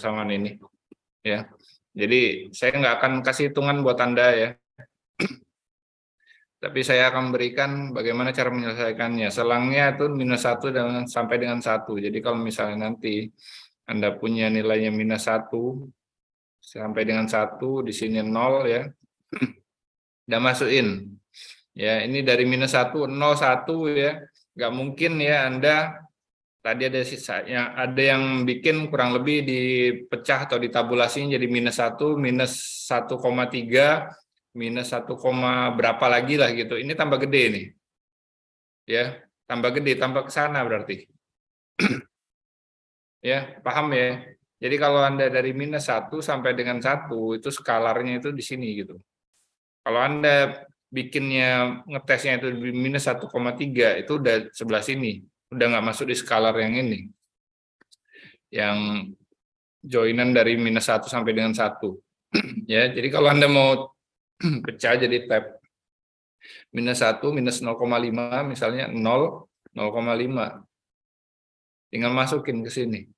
persamaan ini. Ya, jadi saya nggak akan kasih hitungan buat Anda ya. Tapi saya akan berikan bagaimana cara menyelesaikannya. Selangnya itu -1 sampai dengan 1. Jadi kalau misalnya nanti Anda punya nilainya -1 sampai dengan 1, di sini 0 ya. Udah masukin. Ya, ini dari -1, 0, 1 ya. Nggak mungkin ya Anda tadi ada sisanya, ada yang bikin kurang lebih dipecah atau ditabulasinya jadi -1, -1,3, -1, berapa lagi lah gitu. Ini tambah gede nih. Ya, tambah gede, tambah ke sana berarti. Ya, paham ya? Jadi kalau Anda dari -1 sampai dengan 1 itu skalarnya itu di sini gitu. Kalau Anda bikinnya ngetesnya itu di -1,3 itu udah sebelah sini. Udah nggak masuk di skalar yang ini. Yang joinan dari -1 sampai dengan 1. Ya, jadi kalau Anda mau pecah jadi tab -1, -0,5 misalnya 0, 0,5. Tinggal masukin ke sini.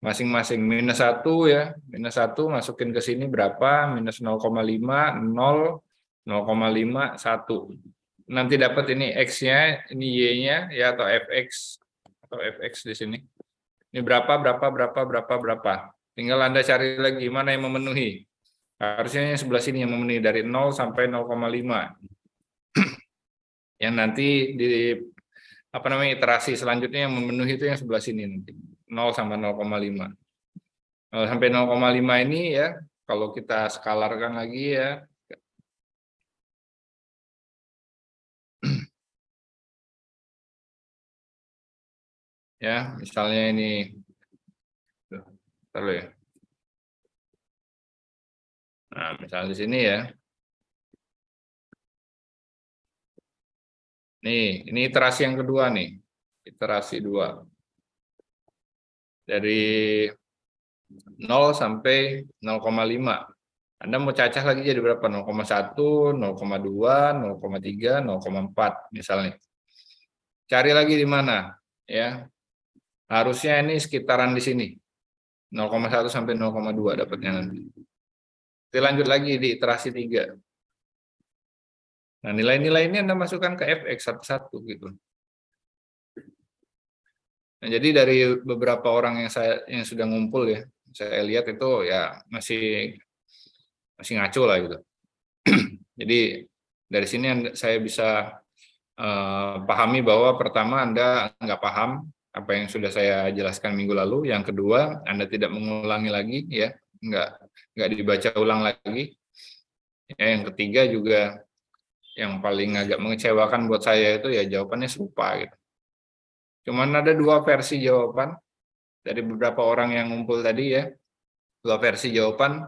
Masing-masing -1 ya, -1 masukin ke sini berapa, -0,5, 0, 0,5, 1. Nanti dapat ini X-nya, ini Y-nya ya atau fx di sini. Ini berapa. Tinggal Anda cari lagi mana yang memenuhi. Harusnya yang sebelah sini yang memenuhi dari 0 sampai 0,5. Yang nanti di iterasi selanjutnya yang memenuhi itu yang sebelah sini nanti. 0 sampai 0,5. 0 sampai 0,5 ini ya, kalau kita skalarkan lagi ya. Ya, misalnya ini. Bentar ya. Nah, misalnya di sini ya. Nih, ini iterasi yang kedua nih. Iterasi 2. Dari 0 sampai 0,5. Anda mau cacah lagi jadi berapa? 0,1, 0,2, 0,3, 0,4 misalnya. Cari lagi di mana? Ya. Harusnya ini sekitaran di sini. 0,1 sampai 0,2 dapatnya nanti. Kita lanjut lagi di iterasi 3. Nah, nilai-nilai ini Anda masukkan ke fx satu-satu gitu. Nah, jadi dari beberapa orang yang sudah ngumpul ya, saya lihat itu ya masih ngaco lah gitu. Jadi dari sini saya bisa pahami bahwa pertama Anda nggak paham apa yang sudah saya jelaskan minggu lalu. Yang kedua, Anda tidak mengulangi lagi ya, nggak dibaca ulang lagi. Ya, yang ketiga juga yang paling agak mengecewakan buat saya itu ya jawabannya serupa gitu. Cuman ada 2 versi jawaban dari beberapa orang yang ngumpul tadi ya. 2 versi jawaban.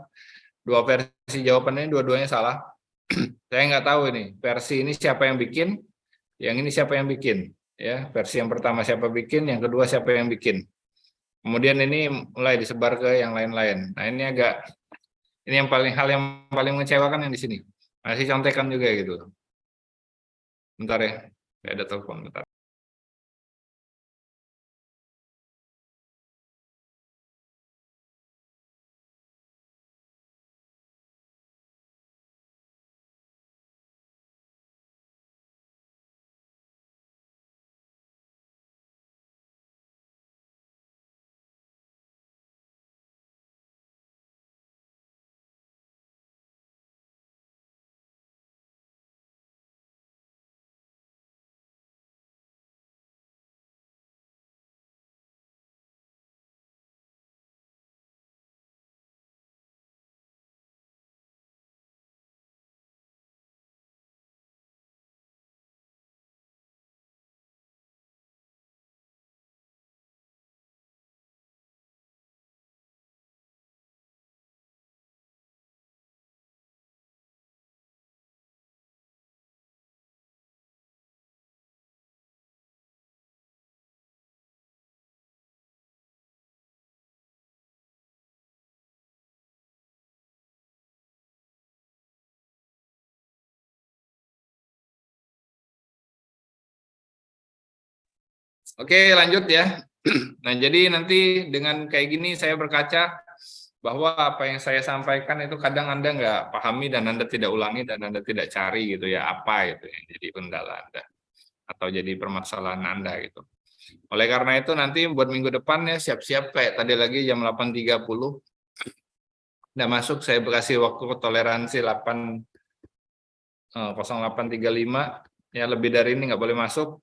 2 versi jawabannya dua-duanya salah. Saya nggak tahu ini versi ini siapa yang bikin, yang ini siapa yang bikin. Ya, versi yang pertama siapa bikin, yang kedua siapa yang bikin. Kemudian ini mulai disebar ke yang lain-lain. Nah, ini yang paling mengecewakan yang di sini. Masih contekan juga gitu. Bentar ya, ada telepon bentar. Oke, lanjut ya. Nah, jadi nanti dengan kayak gini saya berkaca bahwa apa yang saya sampaikan itu kadang Anda nggak pahami dan Anda tidak ulangi dan Anda tidak cari gitu ya, apa gitu yang jadi kendala Anda atau jadi permasalahan Anda gitu. Oleh karena itu nanti buat minggu depan ya siap-siap kayak tadi lagi jam 8.30 udah masuk, saya kasih waktu toleransi 08.35 ya, lebih dari ini nggak boleh masuk.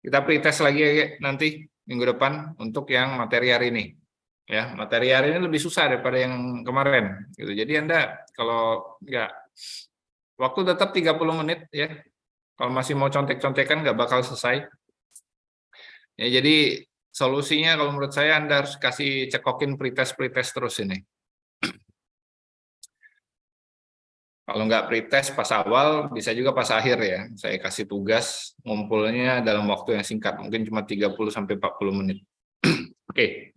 Kita pretest lagi ya, nanti minggu depan untuk yang materi hari ini. Ya, materi hari ini lebih susah daripada yang kemarin gitu. Jadi Anda kalau nggak, waktu tetap 30 menit ya. Kalau masih mau contek-contekan nggak bakal selesai. Ya, jadi solusinya kalau menurut saya Anda harus kasih cekokin pretest terus ini. Kalau nggak pretest pas awal, bisa juga pas akhir ya. Saya kasih tugas ngumpulnya dalam waktu yang singkat, mungkin cuma 30-40 menit. Oke.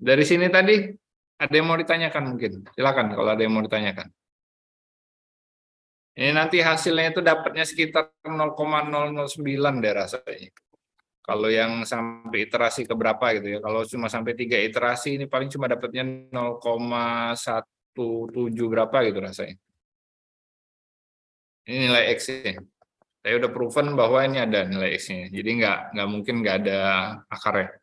Dari sini tadi, ada yang mau ditanyakan mungkin? Silakan kalau ada yang mau ditanyakan. Ini nanti hasilnya itu dapatnya sekitar 0,009 deh rasanya. Kalau yang sampai iterasi ke berapa gitu ya. Kalau cuma sampai 3 iterasi, ini paling cuma dapatnya 0,17 berapa gitu rasanya. Ini nilai X-nya. Saya udah proven bahwa ini ada nilai X-nya. Jadi nggak mungkin nggak ada akarnya.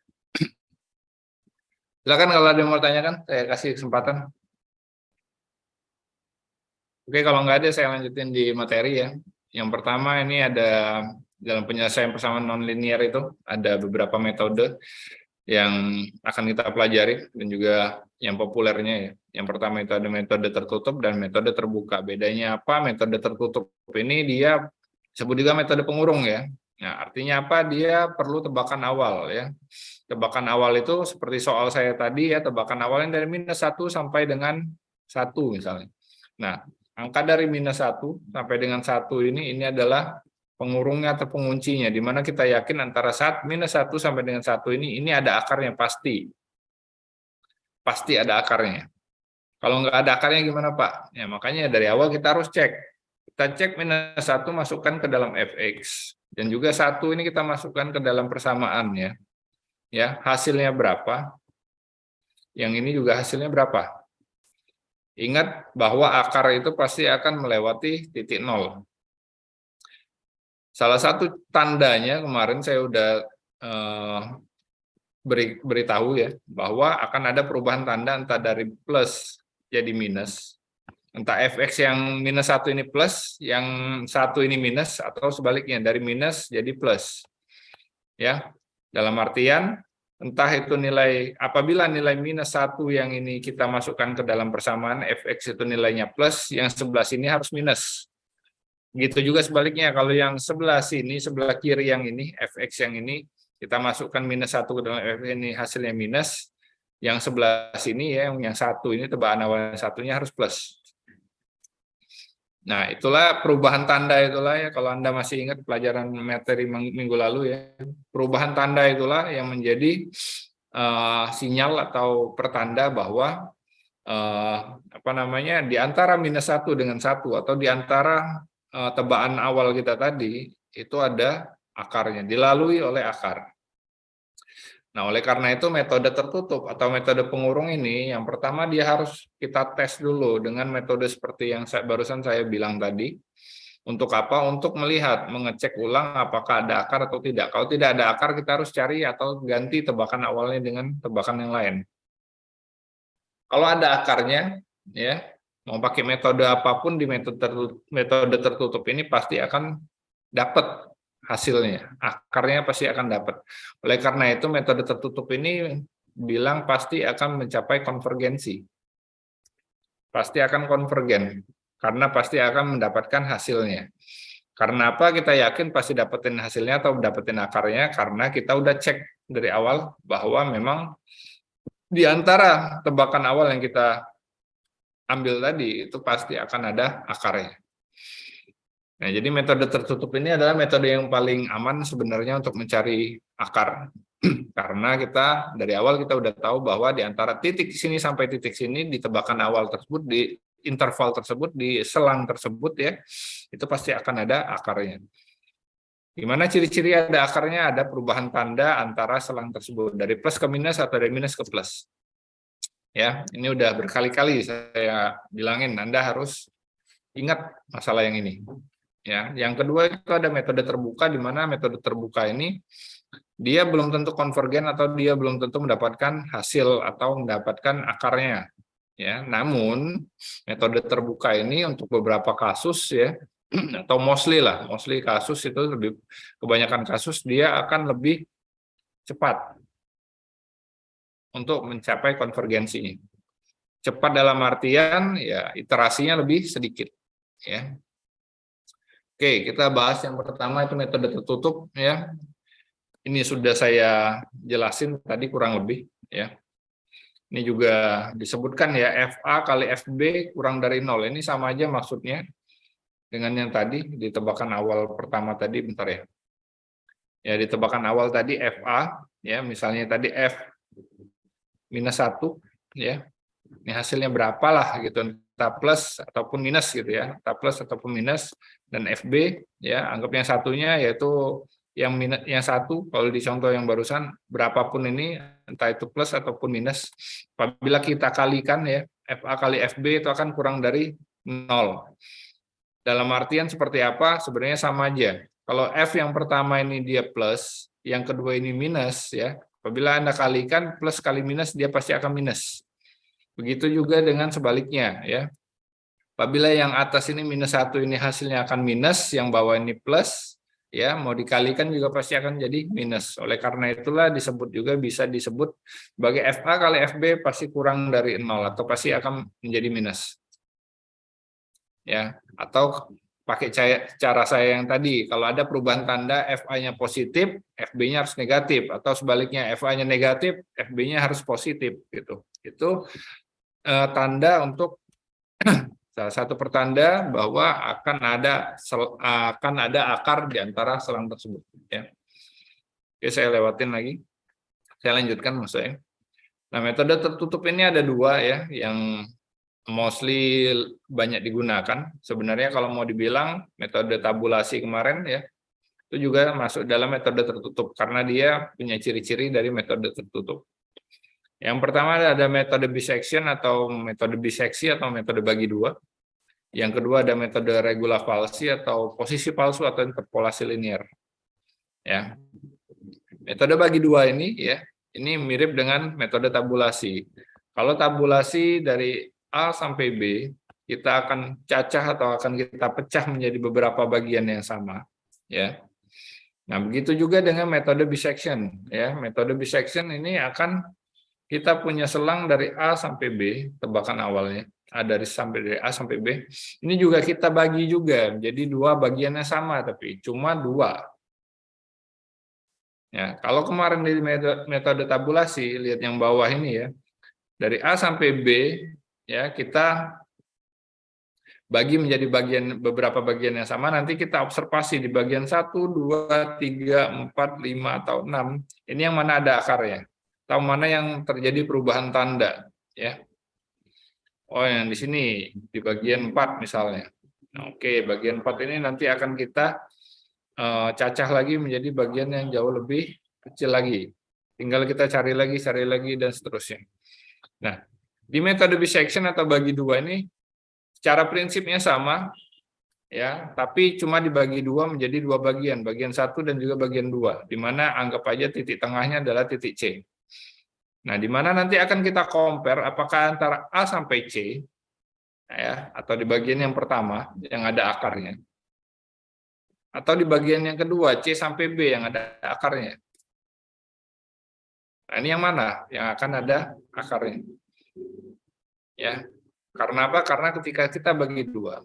Silakan kalau ada yang mau tanyakan, saya kasih kesempatan. Oke, kalau nggak ada saya lanjutin di materi ya. Yang pertama ini ada dalam penyelesaian persamaan nonlinear itu ada beberapa metode yang akan kita pelajari dan juga yang populernya ya. Yang pertama itu ada metode tertutup dan metode terbuka. Bedanya apa? Metode tertutup ini dia disebut juga metode pengurung ya. Nah, artinya apa? Dia perlu tebakan awal ya. Tebakan awal itu seperti soal saya tadi ya, tebakan awalnya dari -1 sampai dengan 1 misalnya. Nah, angka dari -1 sampai dengan 1 ini adalah pengurungnya atau penguncinya, di mana kita yakin antara -1 sampai dengan 1 ini ada akarnya pasti. Pasti ada akarnya. Kalau nggak ada akarnya gimana Pak? Ya makanya dari awal kita harus cek. Kita cek -1 masukkan ke dalam fx. Dan juga 1 ini kita masukkan ke dalam persamaan ya. Ya, hasilnya berapa? Yang ini juga hasilnya berapa? Ingat bahwa akar itu pasti akan melewati titik 0. Salah satu tandanya kemarin saya udah beritahu ya, bahwa akan ada perubahan tanda entah dari plus jadi minus. Entah fx yang -1 ini plus, yang 1 ini minus, atau sebaliknya dari minus jadi plus. Ya, dalam artian entah itu nilai, apabila nilai -1 yang ini kita masukkan ke dalam persamaan, fx itu nilainya plus, yang sebelah sini harus minus. Gitu juga sebaliknya, kalau yang sebelah sini, sebelah kiri yang ini, fx yang ini, kita masukkan -1 ke dalam fx ini, hasilnya minus, yang sebelah sini ya, yang 1 ini tebakan awal satunya harus plus. Nah, itulah perubahan tanda itulah ya, kalau Anda masih ingat pelajaran materi minggu lalu ya, perubahan tanda itulah yang menjadi sinyal atau pertanda bahwa di antara -1 dengan 1 atau di antara tebakan awal kita tadi itu ada akarnya, dilalui oleh akar. Nah, oleh karena itu metode tertutup atau metode pengurung ini, yang pertama dia harus kita tes dulu dengan metode seperti yang barusan saya bilang tadi. Untuk apa? Untuk melihat, mengecek ulang apakah ada akar atau tidak. Kalau tidak ada akar, kita harus cari atau ganti tebakan awalnya dengan tebakan yang lain. Kalau ada akarnya, ya mau pakai metode apapun di metode tertutup ini pasti akan dapat hasilnya, akarnya pasti akan dapat. Oleh karena itu metode tertutup ini bilang pasti akan mencapai konvergensi. Pasti akan konvergen, karena pasti akan mendapatkan hasilnya. Karena apa kita yakin pasti dapetin hasilnya atau dapetin akarnya? Karena kita udah cek dari awal bahwa memang di antara tebakan awal yang kita ambil tadi, itu pasti akan ada akarnya. Nah, jadi metode tertutup ini adalah metode yang paling aman sebenarnya untuk mencari akar. Karena kita dari awal kita udah tahu bahwa di antara titik sini sampai titik sini di tebakan awal tersebut, di interval tersebut, di selang tersebut ya, itu pasti akan ada akarnya. Gimana ciri-ciri ada akarnya? Ada perubahan tanda antara selang tersebut dari plus ke minus atau dari minus ke plus. Ya, ini udah berkali-kali saya bilangin Anda harus ingat masalah yang ini. Ya, yang kedua itu ada metode terbuka, di mana metode terbuka ini dia belum tentu konvergen atau dia belum tentu mendapatkan hasil atau mendapatkan akarnya. Ya, namun metode terbuka ini untuk beberapa kasus ya atau mostly kasus itu lebih kebanyakan kasus dia akan lebih cepat untuk mencapai konvergensinya. Cepat dalam artian ya iterasinya lebih sedikit ya. Oke, kita bahas yang pertama itu metode tertutup ya. Ini sudah saya jelasin tadi kurang lebih ya. Ini juga disebutkan ya FA kali FB kurang dari 0. Ini sama aja maksudnya dengan yang tadi di tebakan awal pertama tadi, bentar ya. Ya, di tebakan awal tadi FA ya, misalnya tadi F minus 1 ya. Ini hasilnya berapa lah gitu, entah plus ataupun minus gitu ya, entah plus ataupun minus. Dan FB ya, anggap yang satunya yaitu yang minus, yang satu kalau di contoh yang barusan berapapun ini entah itu plus ataupun minus, apabila kita kalikan ya FA kali FB itu akan kurang dari 0. Dalam artian seperti apa? Sebenarnya sama aja. Kalau F yang pertama ini dia plus, yang kedua ini minus ya, apabila Anda kalikan plus kali minus dia pasti akan minus. Begitu juga dengan sebaliknya ya. Apabila yang atas ini minus 1 ini hasilnya akan minus, yang bawah ini plus, ya mau dikalikan juga pasti akan jadi minus. Oleh karena itulah disebut juga bisa disebut sebagai FA kali FB pasti kurang dari 0 atau pasti akan menjadi minus. Ya, atau pakai cara saya yang tadi, kalau ada perubahan tanda FA-nya positif, FB-nya harus negatif, atau sebaliknya FA-nya negatif, FB-nya harus positif gitu. Itu tanda untuk salah satu pertanda bahwa akan ada akar di antara selang tersebut ya. Oke, saya lewatin lagi. Saya lanjutkan maksudnya. Nah, metode tertutup ini ada dua ya yang mostly banyak digunakan. Sebenarnya kalau mau dibilang metode tabulasi kemarin ya, itu juga masuk dalam metode tertutup karena dia punya ciri-ciri dari metode tertutup. Yang pertama ada metode bisection atau metode biseksi atau metode bagi dua. Yang kedua ada metode regula falsi atau posisi palsu atau interpolasi linear. Ya. Metode bagi dua ini ya, ini mirip dengan metode tabulasi. Kalau tabulasi dari A sampai B, kita akan cacah atau akan kita pecah menjadi beberapa bagian yang sama, ya. Nah, begitu juga dengan metode bisection, ya. Metode bisection ini akan kita punya selang dari A sampai B, tebakan awalnya, dari A sampai B. Ini juga kita bagi juga, jadi dua bagiannya sama, tapi cuma dua. Ya, kalau kemarin di metode tabulasi, lihat yang bawah ini ya, dari A sampai B, ya kita bagi menjadi beberapa bagian yang sama, nanti kita observasi di bagian 1, 2, 3, 4, 5, atau 6, ini yang mana ada akarnya. Tahu mana yang terjadi perubahan tanda ya. Oh, yang di sini di bagian 4 misalnya. Nah, oke, bagian 4 ini nanti akan kita cacah lagi menjadi bagian yang jauh lebih kecil lagi. Tinggal kita cari lagi dan seterusnya. Nah, di metode bisection atau bagi dua ini secara prinsipnya sama ya, tapi cuma dibagi dua menjadi dua bagian 1 dan juga bagian 2, di mana anggap aja titik tengahnya adalah titik C. Nah, di mana nanti akan kita compare apakah antara A sampai C ya, atau di bagian yang pertama yang ada akarnya, atau di bagian yang kedua C sampai B yang ada akarnya. Nah, ini yang mana yang akan ada akarnya? Ya. Karena apa? Karena ketika kita bagi dua,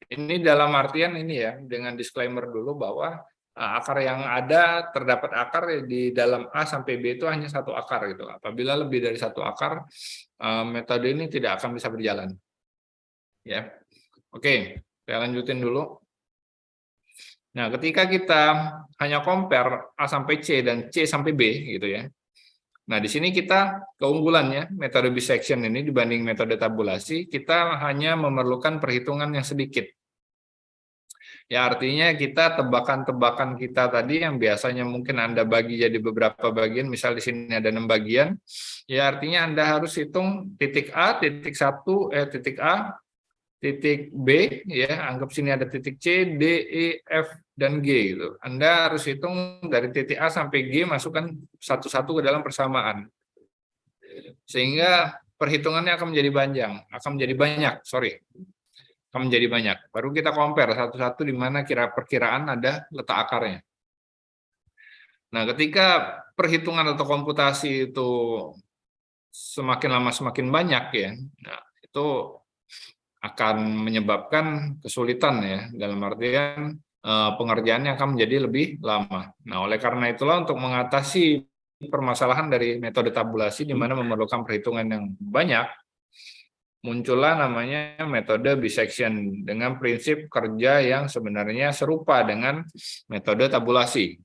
ini dalam artian ini ya, dengan disclaimer dulu bahwa akar yang ada, terdapat akar di dalam A sampai B itu hanya satu akar gitu. Apabila lebih dari satu akar, metode ini tidak akan bisa berjalan. Ya, oke, saya lanjutin dulu. Nah, ketika kita hanya compare A sampai C dan C sampai B gitu ya. Nah, di sini kita keunggulannya metode bisection ini dibanding metode tabulasi, kita hanya memerlukan perhitungan yang sedikit. Ya artinya kita tebakan-tebakan kita tadi yang biasanya mungkin Anda bagi jadi beberapa bagian, misal di sini ada 6 bagian, ya artinya Anda harus hitung titik A, titik 1, titik A, titik B, ya anggap sini ada titik C, D, E, F, dan G gitu. Anda harus hitung dari titik A sampai G, masukkan satu-satu ke dalam persamaan. Sehingga perhitungannya akan menjadi banyak, sorry. Akan menjadi banyak. Baru kita compare satu-satu di mana perkiraan ada letak akarnya. Nah, ketika perhitungan atau komputasi itu semakin lama semakin banyak ya, nah, itu akan menyebabkan kesulitan ya, dalam artian pengerjaannya akan menjadi lebih lama. Nah, oleh karena itulah untuk mengatasi permasalahan dari metode tabulasi di mana memerlukan perhitungan yang banyak, muncullah namanya metode bisection dengan prinsip kerja yang sebenarnya serupa dengan metode tabulasi.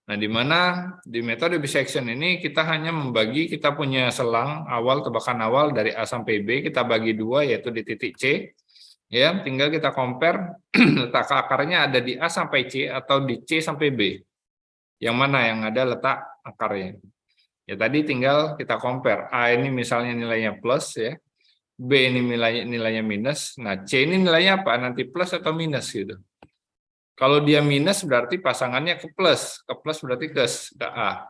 Nah, di mana di metode bisection ini kita hanya membagi, kita punya selang awal, tebakan awal dari A sampai B, kita bagi dua yaitu di titik C. Ya, tinggal kita compare letak akarnya ada di A sampai C atau di C sampai B. Yang mana yang ada letak akarnya. Ya tadi tinggal kita compare. A ini misalnya nilainya plus ya. B ini nilainya minus. Nah, C ini nilainya apa? Nanti plus atau minus gitu. Kalau dia minus berarti pasangannya ke plus. Ke plus berarti ke A.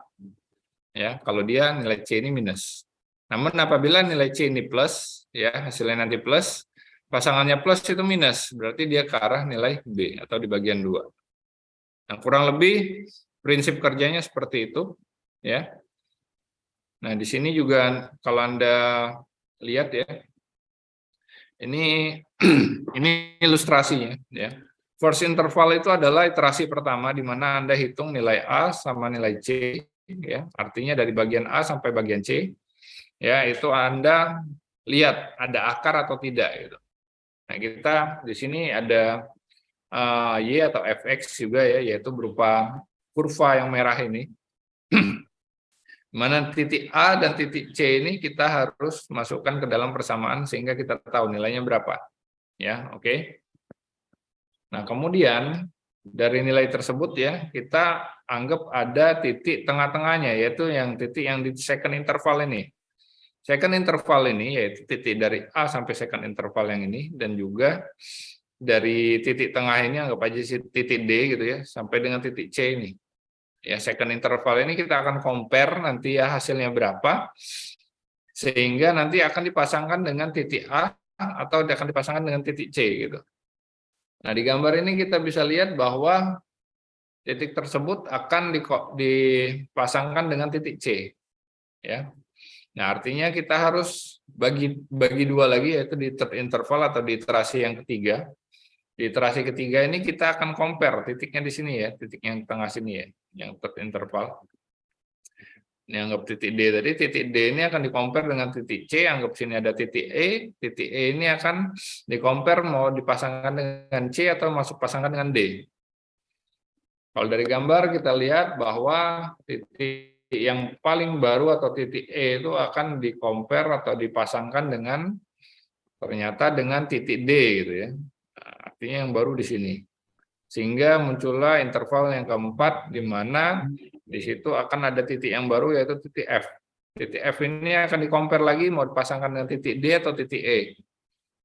Ya, kalau dia nilai C ini minus. Namun apabila nilai C ini plus, ya hasilnya nanti plus, pasangannya plus itu minus, berarti dia ke arah nilai B atau di bagian 2. Nah, kurang lebih prinsip kerjanya seperti itu, ya. Nah, di sini juga kalau Anda lihat ya, ini ini ilustrasinya ya. First interval itu adalah iterasi pertama di mana Anda hitung nilai A sama nilai C ya. Artinya dari bagian A sampai bagian C ya, itu Anda lihat ada akar atau tidak gitu. Nah, kita di sini ada Y atau fx juga ya, yaitu berupa kurva yang merah ini. Mana titik A dan titik C ini kita harus masukkan ke dalam persamaan sehingga kita tahu nilainya berapa. Ya, oke. Nah, kemudian dari nilai tersebut ya, kita anggap ada titik tengah-tengahnya, yaitu yang titik yang di second interval ini. Second interval ini yaitu titik dari A sampai second interval yang ini, dan juga dari titik tengah ini anggap aja titik D gitu ya, sampai dengan titik C ini. Ya, second interval ini kita akan compare nanti ya hasilnya berapa, sehingga nanti akan dipasangkan dengan titik A atau akan dipasangkan dengan titik C gitu. Nah, di gambar ini kita bisa lihat bahwa titik tersebut akan dipasangkan dengan titik C. Ya. Nah, artinya kita harus bagi dua lagi, yaitu di third interval atau di iterasi yang ketiga. Di iterasi ketiga ini kita akan compare titiknya di sini ya, titik yang tengah sini ya, yang third interval. Ini anggap titik D tadi, titik D ini akan di-compare dengan titik C, anggap sini ada titik E ini akan di-compare mau dipasangkan dengan C atau masuk pasangkan dengan D. Kalau dari gambar kita lihat bahwa titik yang paling baru atau titik E itu akan di-compare atau dipasangkan dengan ternyata dengan titik D gitu ya. Nah, artinya yang baru di sini. Sehingga muncullah interval yang keempat di mana di situ akan ada titik yang baru yaitu titik F. Titik F ini akan di-compare lagi mau dipasangkan dengan titik D atau titik E.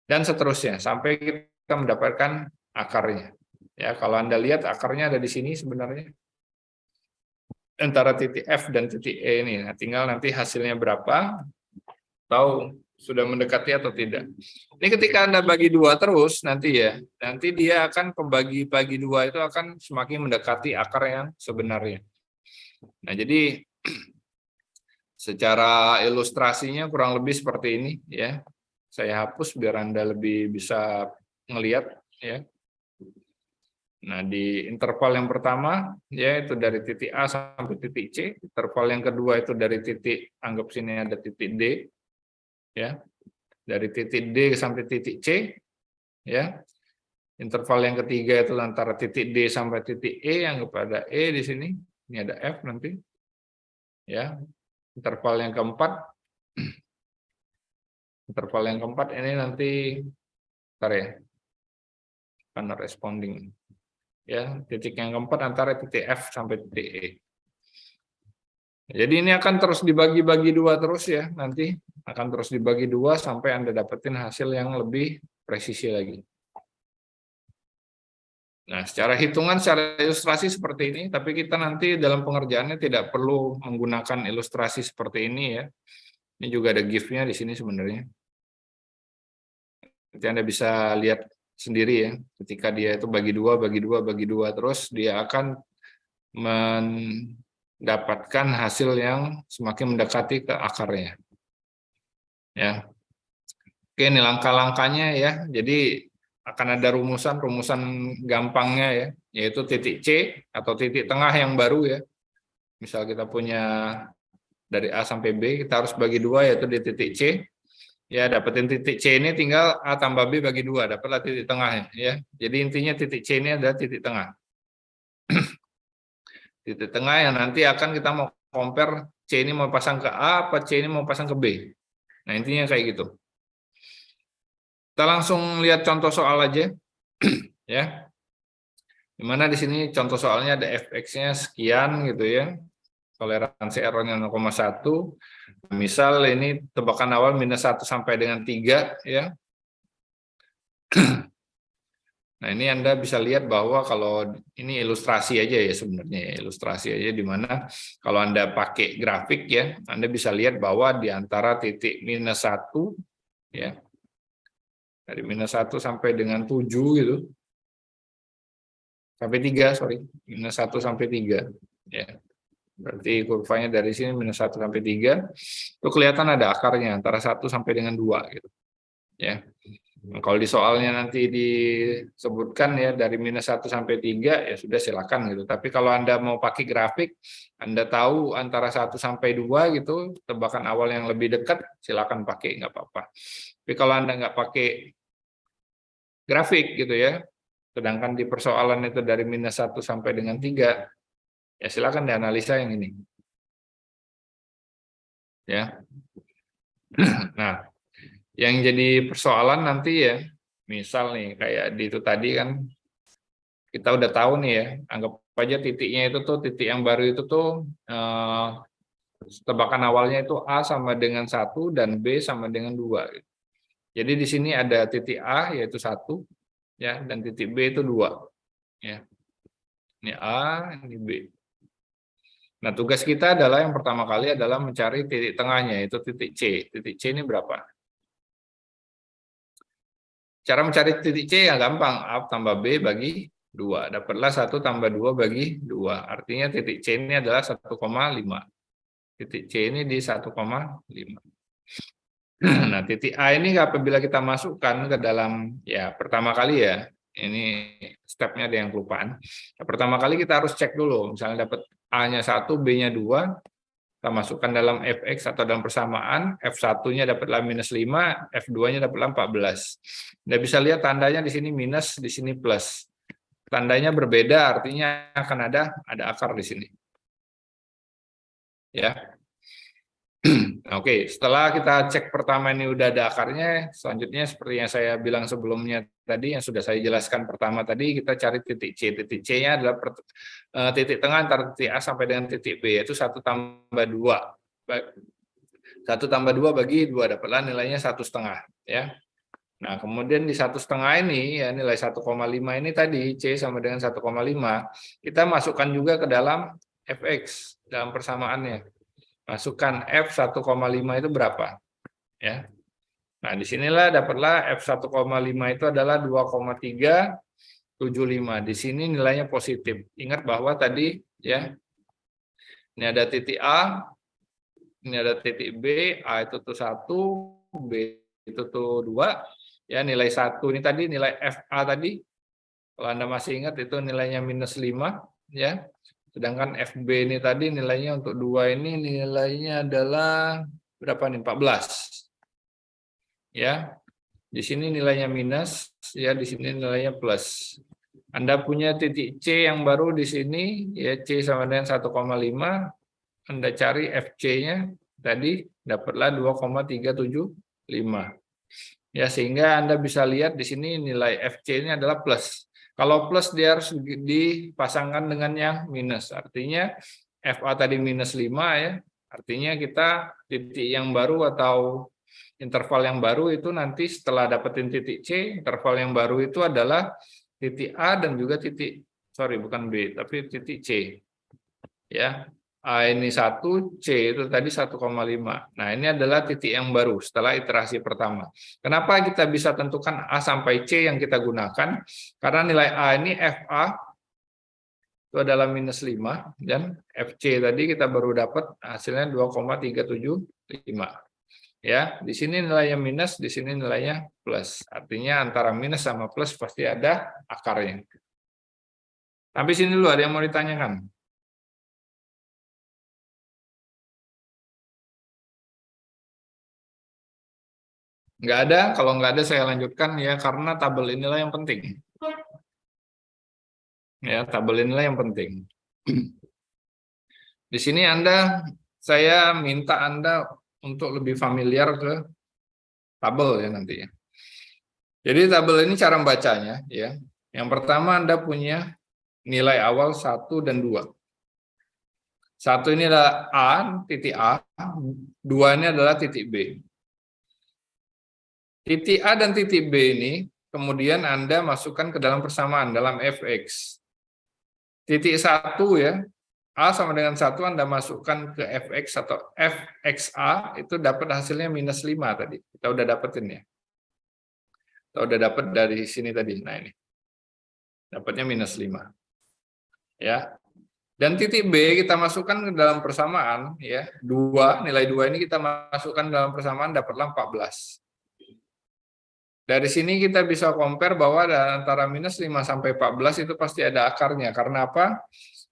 Dan seterusnya sampai kita mendapatkan akarnya. Ya, kalau Anda lihat akarnya ada di sini sebenarnya. Antara titik F dan titik E ini. Nah, tinggal nanti hasilnya berapa, tahu sudah mendekati atau tidak. Ini ketika Anda bagi dua terus nanti ya, nanti dia akan bagi dua itu akan semakin mendekati akar yang sebenarnya. Nah, jadi secara ilustrasinya kurang lebih seperti ini ya. Saya hapus biar Anda lebih bisa ngelihat ya. Nah, di interval yang pertama ya itu dari titik A sampai titik C, interval yang kedua itu dari titik, anggap sini ada titik D ya. Dari titik D sampai titik C ya. Interval yang ketiga itu antara titik D sampai titik E, anggap ada E di sini. Ini ada F nanti. Ya. Interval yang keempat ini nanti bentar ya. non responding. Ya, titik yang keempat antara titik F sampai titik E. Jadi ini akan terus dibagi-bagi dua terus ya, nanti akan terus dibagi dua sampai Anda dapetin hasil yang lebih presisi lagi. Nah, secara hitungan, secara ilustrasi seperti ini, tapi kita nanti dalam pengerjaannya tidak perlu menggunakan ilustrasi seperti ini ya. Ini juga ada GIF-nya di sini sebenarnya. Nanti Anda bisa lihat sendiri ya, ketika dia itu bagi dua, terus dia akan mendapatkan hasil yang semakin mendekati ke akarnya. Ya. Oke, ini langkah-langkahnya ya. Jadi akan ada rumusan gampangnya ya, yaitu titik C atau titik tengah yang baru ya. Misal kita punya dari A sampai B, kita harus bagi dua yaitu di titik C. Ya, dapetin titik C ini tinggal A tambah B bagi dua, dapatlah titik tengahnya ya. Jadi intinya titik C ini adalah titik tengah. Titik tengah yang nanti akan kita mau compare C ini mau pasang ke A apa C ini mau pasang ke B. Nah, intinya kayak gitu. Kita langsung lihat contoh soal aja ya. Dimana di sini contoh soalnya ada fx-nya sekian gitu ya. Toleransi errornya 0,1. Misal ini tebakan awal -1 sampai dengan 3 ya. Nah, ini Anda bisa lihat bahwa kalau ini ilustrasi aja ya sebenarnya, ilustrasi aja di mana kalau Anda pakai grafik ya, Anda bisa lihat bahwa di antara titik -1 ya. Dari -1 sampai dengan 7 gitu. Sampai 3, sorry. -1 sampai 3 ya. Berarti kurvanya dari sini -1 sampai 3 itu kelihatan ada akarnya antara 1 sampai dengan 2 gitu. Ya. Nah, kalau di soalnya nanti disebutkan ya dari -1 sampai 3 ya sudah silakan gitu. Tapi kalau Anda mau pakai grafik, Anda tahu antara 1 sampai 2 gitu, tebakan awal yang lebih dekat silakan pakai nggak apa-apa. Tapi kalau Anda nggak pakai grafik gitu ya, sedangkan di persoalan itu dari -1 sampai dengan 3, ya silakan dianalisa yang ini. Ya. Nah, yang jadi persoalan nanti ya, misal nih kayak di itu tadi kan kita udah tahu nih ya, anggap aja titiknya itu tuh titik yang baru itu tuh tebakan awalnya itu A sama dengan 1 dan B sama dengan 2. Jadi di sini ada titik A yaitu 1 ya dan titik B itu 2 ya. Ini A, ini B. Nah, tugas kita adalah yang pertama kali adalah mencari titik tengahnya, yaitu titik C. Titik C ini berapa? Cara mencari titik C yang gampang, A tambah B bagi 2. Dapatlah 1 tambah 2 bagi 2. Artinya titik C ini adalah 1,5. Titik C ini di 1,5. Nah, titik A ini apabila kita masukkan ke dalam, ya pertama kali ya, ini stepnya ada yang kelupaan. Nah, pertama kali kita harus cek dulu, misalnya dapat A-nya 1, B-nya 2, kita masukkan dalam fx atau dalam persamaan, F1-nya dapatlah -5, F2-nya dapatlah 14. Anda bisa lihat tandanya di sini minus, di sini plus. Tandanya berbeda, artinya akan ada akar di sini. Ya. Oke, setelah kita cek pertama ini udah ada akarnya, selanjutnya seperti yang saya bilang sebelumnya tadi, yang sudah saya jelaskan pertama tadi, kita cari titik C. Titik C-nya adalah titik tengah antara titik A sampai dengan titik B, yaitu 1 tambah 2. 1 tambah 2 bagi 2, dapatlah nilainya 1,5. Ya. Nah, kemudian di 1,5 ini, ya nilai 1,5 ini tadi, C sama dengan 1,5, kita masukkan juga ke dalam fx, dalam persamaannya. Masukkan F 1,5 itu berapa? Ya. Nah, disinilah dapatlah F 1,5 itu adalah 2,375. Di sini nilainya positif. Ingat bahwa tadi ya, ini ada titik A, ini ada titik B, A itu tuh 1, B itu tuh 2. Ya, nilai 1 ini tadi nilai FA tadi. Kalau Anda masih ingat itu nilainya -5 ya. Sedangkan FB ini tadi nilainya untuk 2 ini nilainya adalah berapa nih? 14. Ya. Di sini nilainya minus, ya di sini nilainya plus. Anda punya titik C yang baru di sini, ya C sama dengan 1,5. Anda cari FC-nya tadi dapatlah 2,375. Ya, sehingga Anda bisa lihat di sini nilai FC ini adalah plus. Kalau plus dia harus dipasangkan dengan yang minus. Artinya FA tadi minus 5 ya. Artinya kita titik yang baru atau interval yang baru itu nanti setelah dapetin titik C, interval yang baru itu adalah titik A dan juga titik, sorry bukan B, tapi titik C. Ya, A ini 1, C itu tadi 1,5. Nah, ini adalah titik yang baru setelah iterasi pertama. Kenapa kita bisa tentukan A sampai C yang kita gunakan? Karena nilai A ini FA itu adalah minus 5, dan FC tadi kita baru dapat hasilnya 2,375. Ya, di sini nilainya minus, di sini nilainya plus. Artinya antara minus sama plus pasti ada akarnya. Sampai sini dulu, ada yang mau ditanyakan? Nggak ada, kalau nggak ada saya lanjutkan ya, karena tabel inilah yang penting. Ya, tabel inilah yang penting. Di sini saya minta Anda untuk lebih familiar ke tabel ya nantinya. Jadi tabel ini cara membacanya ya. Yang pertama Anda punya nilai awal 1 dan 2. 1 ini adalah A, titik A, 2 ini adalah titik B. Titik A dan titik B ini kemudian Anda masukkan ke dalam persamaan dalam fx. Titik 1 ya, A sama dengan 1 Anda masukkan ke fx atau fxa, itu dapat hasilnya minus 5 tadi. Kita udah dapetin ya. Kita udah dapat dari sini tadi. Nah ini. Dapatnya minus 5. Ya. Dan titik B kita masukkan ke dalam persamaan ya. 2, nilai 2 ini kita masukkan dalam persamaan dapatlah 14. Dari sini kita bisa compare bahwa antara minus 5 sampai 14 itu pasti ada akarnya. Karena apa?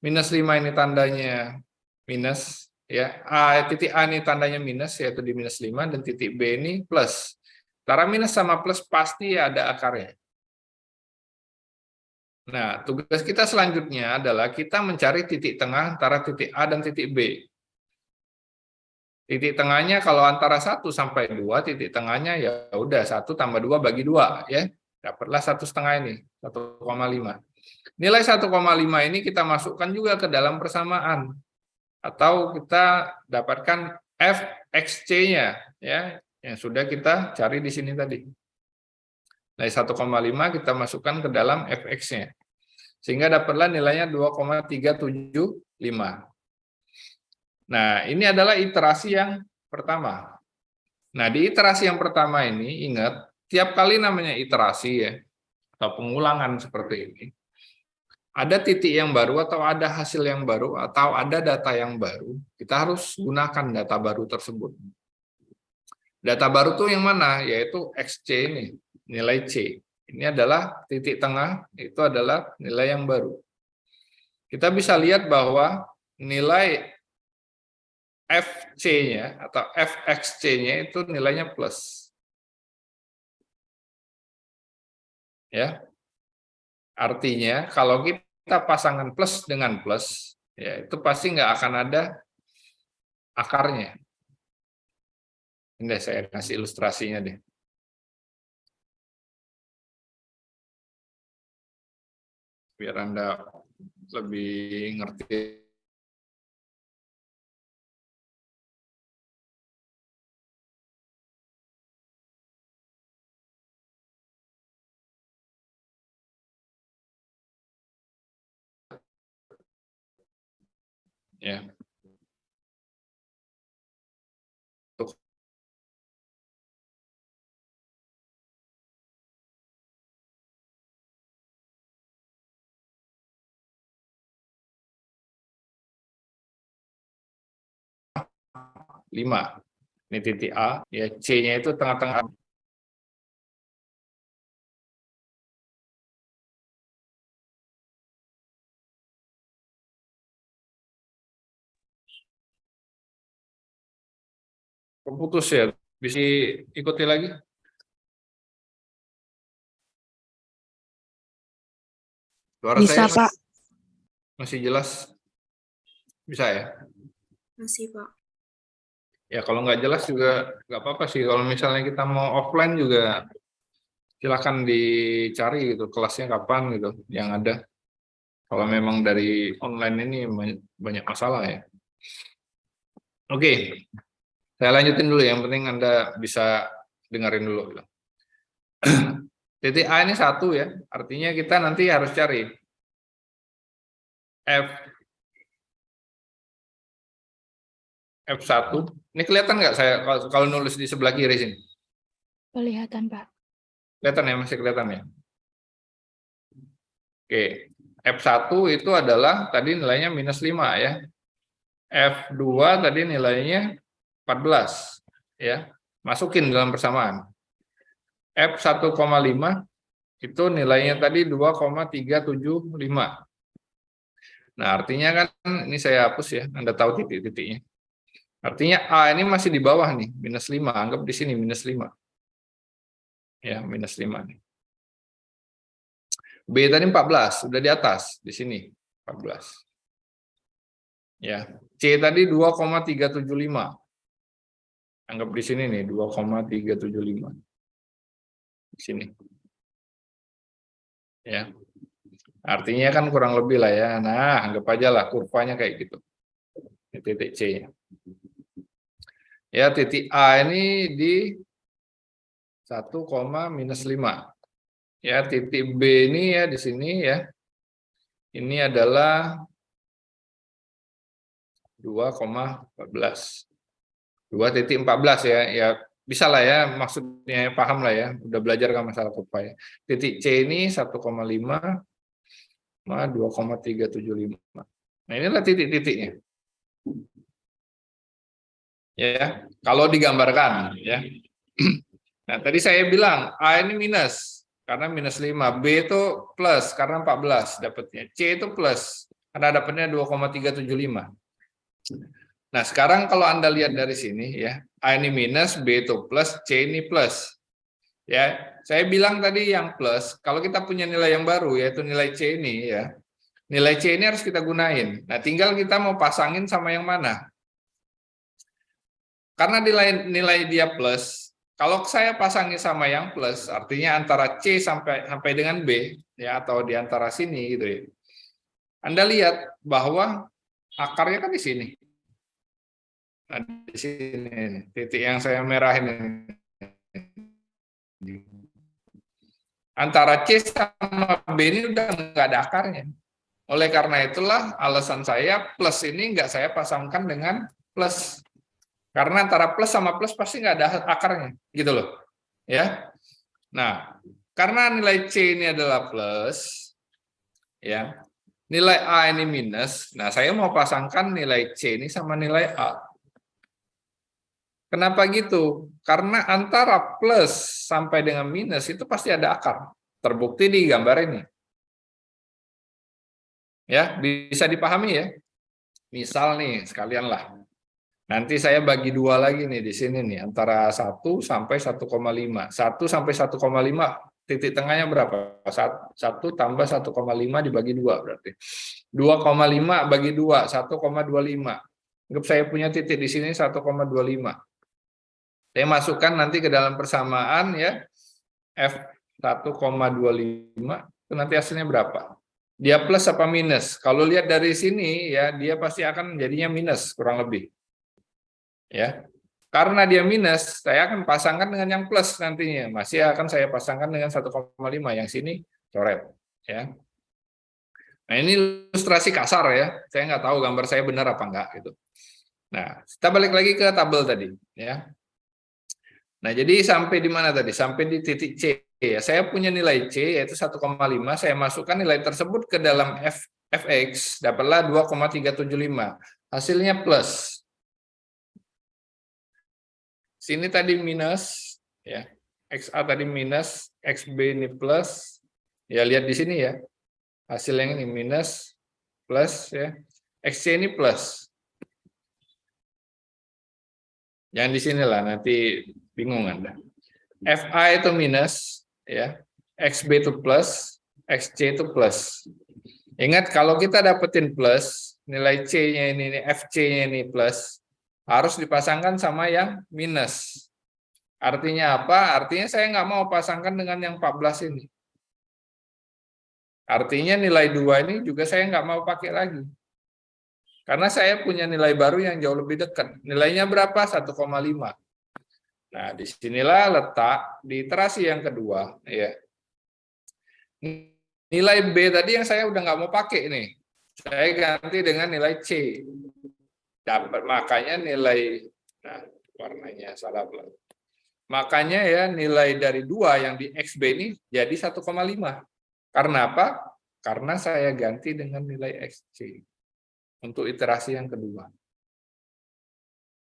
Minus 5 ini tandanya minus, ya. Titik A ini tandanya minus, yaitu di minus 5, dan titik B ini plus. Antara minus sama plus pasti ada akarnya. Nah, tugas kita selanjutnya adalah kita mencari titik tengah antara titik A dan titik B. Titik tengahnya kalau antara 1 sampai 2, titik tengahnya ya udah 1 tambah 2 bagi 2 ya. Dapatlah 1,5 ini, 1,5. Nilai 1,5 ini kita masukkan juga ke dalam persamaan. Atau kita dapatkan fxc-nya ya, yang sudah kita cari di sini tadi. Nilai 1,5 kita masukkan ke dalam fx-nya. Sehingga dapatlah nilainya 2,375. Nah, ini adalah iterasi yang pertama. Nah, di iterasi yang pertama ini, ingat, tiap kali namanya iterasi ya, atau pengulangan seperti ini, ada titik yang baru atau ada hasil yang baru atau ada data yang baru, kita harus gunakan data baru tersebut. Data baru tuh yang mana? Yaitu XC ini, nilai C. Ini adalah titik tengah, itu adalah nilai yang baru. Kita bisa lihat bahwa nilai FC-nya atau FXC-nya itu nilainya plus. Ya. Artinya kalau kita pasangkan plus dengan plus, ya itu pasti nggak akan ada akarnya. Ini saya kasih ilustrasinya deh. Biar Anda lebih ngerti. Ya. Tuh. Lima. Ini titik A, ya C-nya itu tengah-tengah. Keputus ya, bisa ikuti lagi? Suara Bisa, saya Pak. masih jelas? Bisa ya? Masih, Pak. Ya kalau nggak jelas juga nggak apa-apa sih. Kalau misalnya kita mau offline juga Silakan dicari gitu kelasnya kapan gitu yang ada. Kalau memang dari online ini banyak masalah ya. Oke, saya lanjutin dulu. Yang penting Anda bisa dengerin dulu. Gitu. Titik A ini 1 ya, artinya kita nanti harus cari F1. Ini kelihatan nggak saya kalau nulis di sebelah kiri sini? Kelihatan, Pak. Kelihatan ya, masih kelihatan ya? Oke, F1 itu adalah tadi nilainya -5 ya. F2 tadi nilainya 14 ya. Masukin dalam persamaan. F1,5 itu nilainya tadi 2,375. Nah, artinya kan ini saya hapus ya, Anda tahu titik-titiknya. Artinya A ini masih di bawah nih, -5, anggap di sini -5. Ya, -5 nih. B tadi 14, sudah di atas, di sini 14. Ya, C tadi 2,375. Anggap di sini nih 2,375. Di sini. Ya. Artinya kan kurang lebih lah ya. Nah, anggap aja lah kurvanya kayak gitu. Ini titik C. Ya, titik A ini di 1,-5. Ya, titik B ini ya di sini ya. Ini adalah 2,14. 2,14 ya. Ya, bisa lah ya, maksudnya paham lah ya. Udah belajar kan masalah kurva ya. Titik C ini 1,5 sama 2,375. Nah, inilah titik-titiknya. Ya, kalau digambarkan ya. Nah, tadi saya bilang A ini minus karena -5, B itu plus karena 14 dapatnya, C itu plus karena dapatnya 2,375. Nah, sekarang kalau Anda lihat dari sini ya, A ini minus, B itu plus, C ini plus. Ya, saya bilang tadi yang plus, kalau kita punya nilai yang baru yaitu nilai C ini ya. Nilai C ini harus kita gunain. Nah, tinggal kita mau pasangin sama yang mana. Karena nilai dia plus, kalau saya pasangi sama yang plus, artinya antara C sampai dengan B, ya atau di antara sini gitu ya. Anda lihat bahwa akarnya kan di sini. Nah, di sini titik yang saya merahin ini. Antara C sama B ini udah nggak ada akarnya. Oleh karena itulah alasan saya plus ini nggak saya pasangkan dengan plus. Karena antara plus sama plus pasti nggak ada akarnya, gitu loh. Ya. Nah, karena nilai C ini adalah plus, ya, nilai A ini minus. Nah, saya mau pasangkan nilai C ini sama nilai A. Kenapa gitu? Karena antara plus sampai dengan minus itu pasti ada akar. Terbukti di gambar ini. Ya, bisa dipahami ya. Misal nih, sekalian lah. Nanti saya bagi 2 lagi nih di sini nih, antara 1 sampai 1,5. 1 sampai 1,5, titik tengahnya berapa? 1 tambah 1,5 dibagi 2 berarti. 2,5 bagi 2, 1,25. Anggap saya punya titik di sini 1,25. Saya masukkan nanti ke dalam persamaan ya, F1,25, itu nanti hasilnya berapa? Dia plus apa minus? Kalau lihat dari sini ya, dia pasti akan jadinya minus kurang lebih. Ya, karena dia minus, saya akan pasangkan dengan yang plus nantinya. Masih akan saya pasangkan dengan 1,5 yang sini coret. Ya. Nah, ini ilustrasi kasar ya. Saya nggak tahu gambar saya benar apa enggak gitu. Nah, kita balik lagi ke tabel tadi. Ya. Nah, jadi sampai di mana tadi? Sampai di titik C. Ya, saya punya nilai C yaitu 1,5. Saya masukkan nilai tersebut ke dalam fx, dapatlah 2,375. Hasilnya plus. Sini tadi minus, ya. XA tadi minus, XB ini plus. Ya, lihat di sini ya. Hasil yang ini minus, plus, ya. XC ini plus. Yang di sinilah, nanti bingung Anda. FA itu minus, ya. XB itu plus, XC itu plus. Ingat, kalau kita dapetin plus, nilai C-nya ini, FC-nya ini plus, harus dipasangkan sama yang minus. Artinya apa? Artinya saya nggak mau pasangkan dengan yang 14 ini. Artinya nilai 2 ini juga saya nggak mau pakai lagi. Karena saya punya nilai baru yang jauh lebih dekat. Nilainya berapa? 1,5. Nah, disinilah letak di iterasi yang kedua. Ya. Nilai B tadi yang saya udah nggak mau pakai nih. Saya ganti dengan nilai C. Dapat makanya nilai, nah, warnanya salah. Makanya ya nilai dari 2 yang di XB ini jadi 1,5. Karena apa? Karena saya ganti dengan nilai XC untuk iterasi yang kedua.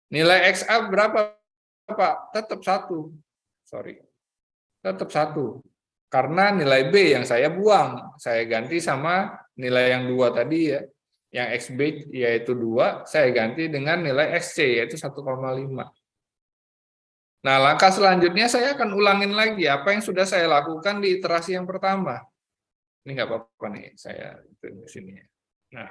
Nilai XA berapa, Pak? Tetap 1. Sorry. Tetap 1. Karena nilai B yang saya buang, saya ganti sama nilai yang 2 tadi ya. Yang XB yaitu 2, saya ganti dengan nilai XC yaitu 1,5. Nah, langkah selanjutnya saya akan ulangin lagi apa yang sudah saya lakukan di iterasi yang pertama. Ini nggak apa-apa nih, saya di sini. Nah,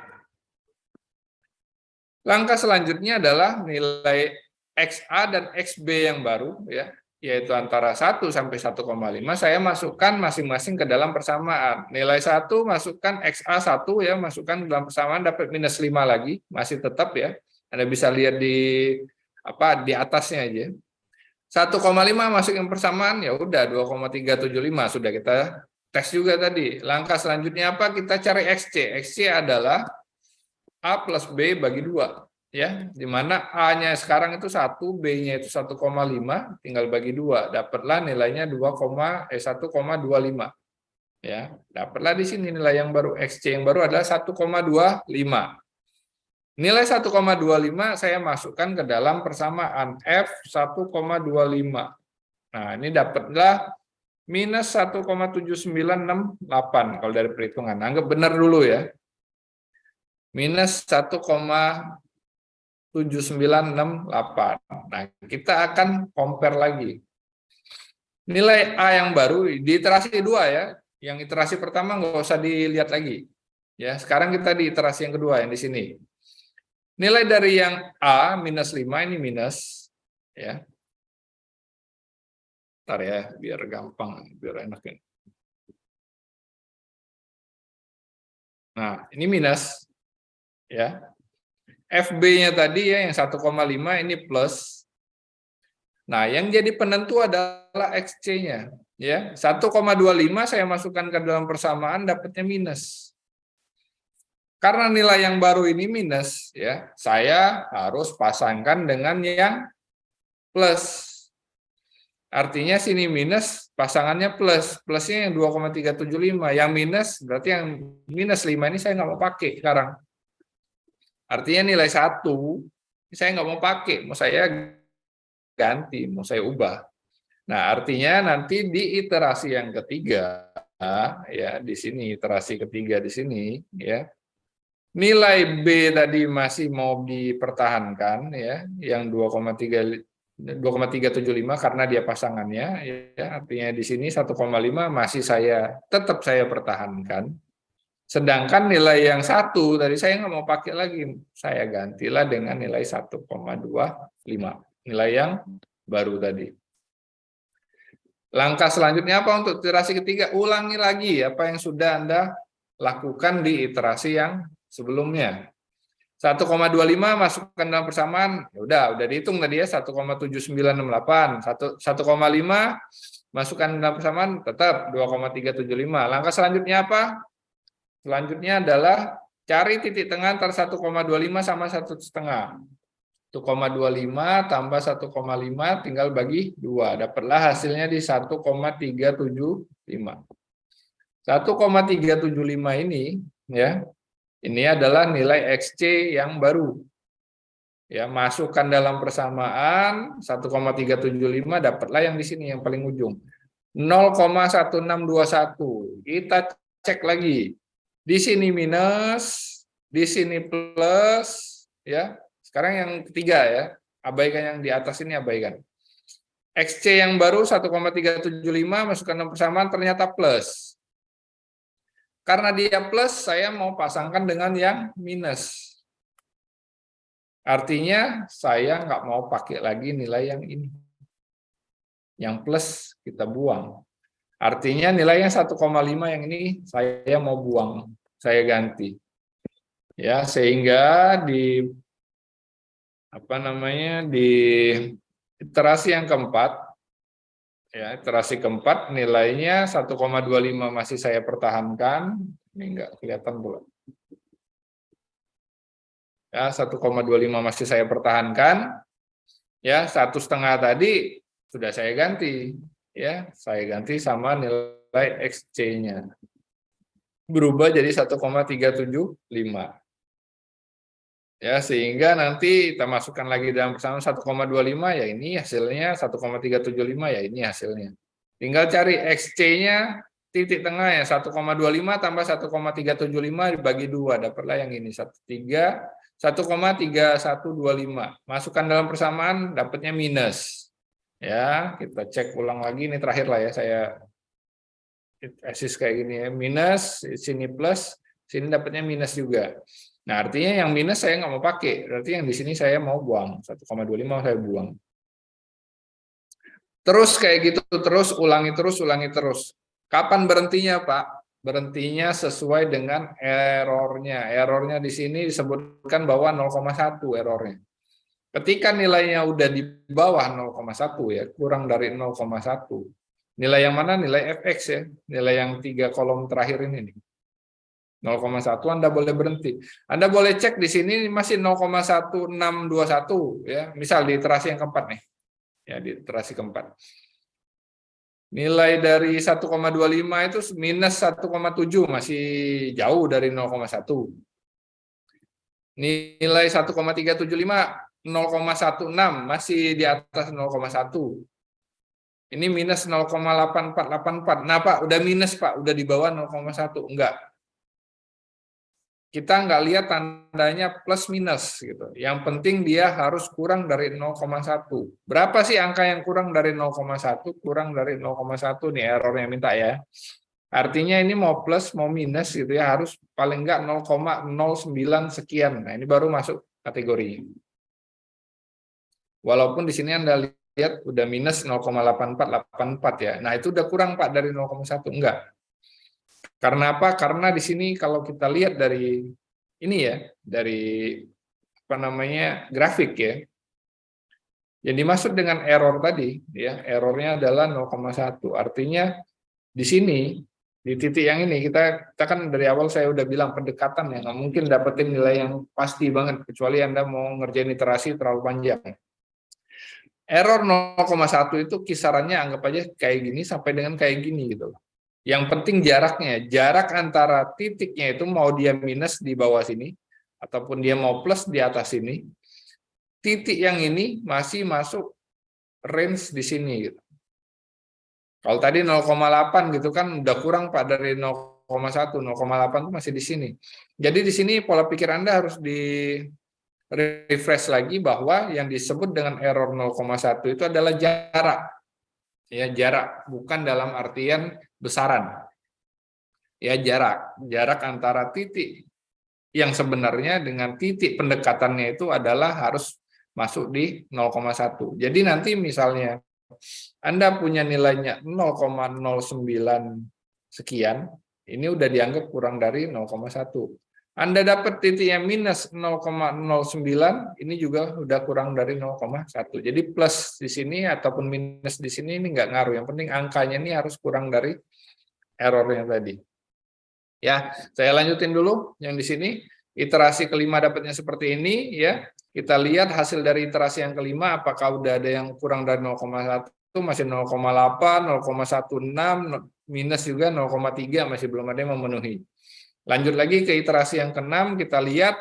langkah selanjutnya adalah nilai XA dan XB yang baru, ya, yaitu antara 1 sampai 1,5, saya masukkan masing-masing ke dalam persamaan. Nilai 1 masukkan XA 1, ya, masukkan ke dalam persamaan, dapat minus 5 lagi, masih tetap ya. Anda bisa lihat di atasnya aja. 1,5 masukin persamaan, ya udah 2,375 sudah kita tes juga tadi. Langkah selanjutnya apa? Kita cari XC. XC adalah A plus B bagi 2. Ya, di mana A-nya sekarang itu 1, B-nya itu 1,5, tinggal bagi 2. Dapatlah nilainya 1,25. Ya, dapatlah di sini nilai yang baru. XC yang baru adalah 1,25. Nilai 1,25 saya masukkan ke dalam persamaan F 1,25. Nah, ini dapatlah minus 1,7968 kalau dari perhitungan. Anggap benar dulu ya. Minus 1,7968. Nah, kita akan compare lagi. Nilai A yang baru di iterasi 2 ya. Yang iterasi pertama nggak usah dilihat lagi. Ya, sekarang kita di iterasi yang kedua yang di sini. Nilai dari yang A minus 5 ini minus, ya. Ntar ya, biar gampang, biar enak ini. Nah, ini minus, ya. FB-nya tadi ya yang 1,5 ini plus. Nah, yang jadi penentu adalah XC-nya, ya. 1,25 saya masukkan ke dalam persamaan dapatnya minus. Karena nilai yang baru ini minus, ya, saya harus pasangkan dengan yang plus. Artinya sini minus, pasangannya plus. Plusnya yang 2,375. Yang minus, berarti yang minus 5 ini saya nggak mau pakai sekarang. Artinya nilai 1, saya nggak mau pakai. Mau saya ganti, mau saya ubah. Nah, artinya nanti di iterasi yang ketiga, ya di sini, iterasi ketiga di sini, ya. Nilai B tadi masih mau dipertahankan ya, yang 2,375 karena dia pasangannya ya, artinya di sini 1,5 masih tetap saya pertahankan. Sedangkan nilai yang 1 tadi saya nggak mau pakai lagi, saya gantilah dengan nilai 1,25, nilai yang baru tadi. Langkah selanjutnya apa untuk iterasi ketiga? Ulangi lagi apa yang sudah Anda lakukan di iterasi yang sebelumnya. 1,25 masukkan dalam persamaan, ya udah dihitung tadi ya, 1,7968. 1,5 masukkan dalam persamaan, tetap 2,375. Langkah selanjutnya apa? Selanjutnya adalah cari titik tengah antara 1,25 sama 1,5. 1,25 tambah 1,5 tinggal bagi 2. Dapatlah hasilnya di 1,375. 1,375 ini ya. Ini adalah nilai XC yang baru. Ya, masukkan dalam persamaan 1,375 dapatlah yang di sini yang paling ujung. 0,1621. Kita cek lagi. Di sini minus, di sini plus, ya. Sekarang yang ketiga ya. Abaikan yang di atas ini, abaikan. XC yang baru 1,375 masukkan dalam persamaan ternyata plus. Karena dia plus, saya mau pasangkan dengan yang minus. Artinya, saya nggak mau pakai lagi nilai yang ini. Yang plus kita buang. Artinya nilainya 1,5 yang ini saya mau buang, saya ganti. Ya, sehingga di di iterasi yang keempat, ya, iterasi keempat nilainya 1,25 masih saya pertahankan. Ini enggak kelihatan pula. Ya, 1,25 masih saya pertahankan. Ya, 1,5 tadi sudah saya ganti. Ya, saya ganti sama nilai XC-nya. Berubah jadi 1,375. Ya, sehingga nanti kita masukkan lagi dalam persamaan 1,25, ya ini hasilnya 1,375, ya ini hasilnya. Tinggal cari XC-nya, titik tengahnya 1,25 tambah 1,375 dibagi 2, dapatlah yang ini 1,3125. Masukkan dalam persamaan, dapatnya minus. Ya, kita cek ulang lagi, ini terakhir lah ya, saya eksis kayak gini ya, minus, sini plus, sini dapatnya minus juga. Nah, artinya yang minus saya nggak mau pakai, berarti yang di sini saya mau buang, 1,25 saya buang. Terus kayak gitu, terus ulangi terus. Kapan berhentinya, Pak? Berhentinya sesuai dengan errornya. Errornya di sini disebutkan bahwa 0,1 errornya. Ketika nilainya udah di bawah 0,1 ya, kurang dari 0,1. Nilai yang mana? Nilai fx ya, nilai yang 3 kolom terakhir ini nih. 0,1 Anda boleh berhenti. Anda boleh cek di sini masih 0,1621 ya. Misal di iterasi yang keempat nih. Ya, di iterasi keempat. Nilai dari 1,25 itu minus 1,7, masih jauh dari 0,1. Nilai 1,375 0,16 masih di atas 0,1. Ini minus 0,8484. Nah, Pak, udah minus, Pak, udah di bawah 0,1. Enggak. Kita nggak lihat tandanya plus minus gitu. Yang penting dia harus kurang dari 0,1. Berapa sih angka yang kurang dari 0,1? Kurang dari 0,1 nih errornya minta ya. Artinya ini mau plus mau minus gitu ya, harus paling nggak 0,09 sekian. Nah, ini baru masuk kategori. Walaupun di sini Anda lihat udah minus 0,8484 ya. Nah, itu udah kurang, Pak, dari 0,1. Enggak. Karena apa? Karena di sini kalau kita lihat dari ini ya, dari grafik ya. Yang dimaksud dengan error tadi ya, errornya adalah 0,1. Artinya di sini di titik yang ini kita kan dari awal saya udah bilang pendekatan ya, nggak mungkin dapetin nilai yang pasti banget kecuali Anda mau ngerjain iterasi terlalu panjang. Error 0,1 itu kisarannya anggap aja kayak gini sampai dengan kayak gini gitu. Yang penting jaraknya, jarak antara titiknya itu mau dia minus di bawah sini, ataupun dia mau plus di atas sini, titik yang ini masih masuk range di sini. Gitu. Kalau tadi 0,8 gitu kan udah kurang, Pak, dari 0,1, 0,8 itu masih di sini. Jadi di sini pola pikir Anda harus di refresh lagi bahwa yang disebut dengan error 0,1 itu adalah jarak. Ya, jarak, bukan dalam artian besaran. Ya, jarak antara titik yang sebenarnya dengan titik pendekatannya itu adalah harus masuk di 0,1. Jadi nanti misalnya Anda punya nilainya 0,09 sekian, ini udah dianggap kurang dari 0,1. Anda dapat titiknya minus 0,09, ini juga udah kurang dari 0,1. Jadi plus di sini ataupun minus di sini ini nggak ngaruh. Yang penting angkanya ini harus kurang dari errornya tadi. Ya, saya lanjutin dulu yang di sini. Iterasi kelima dapatnya seperti ini ya. Kita lihat hasil dari iterasi yang kelima apakah udah ada yang kurang dari 0,1, masih 0,8, 0,16, minus juga 0,3 masih belum ada yang memenuhi. Lanjut lagi ke iterasi yang ke-6, kita lihat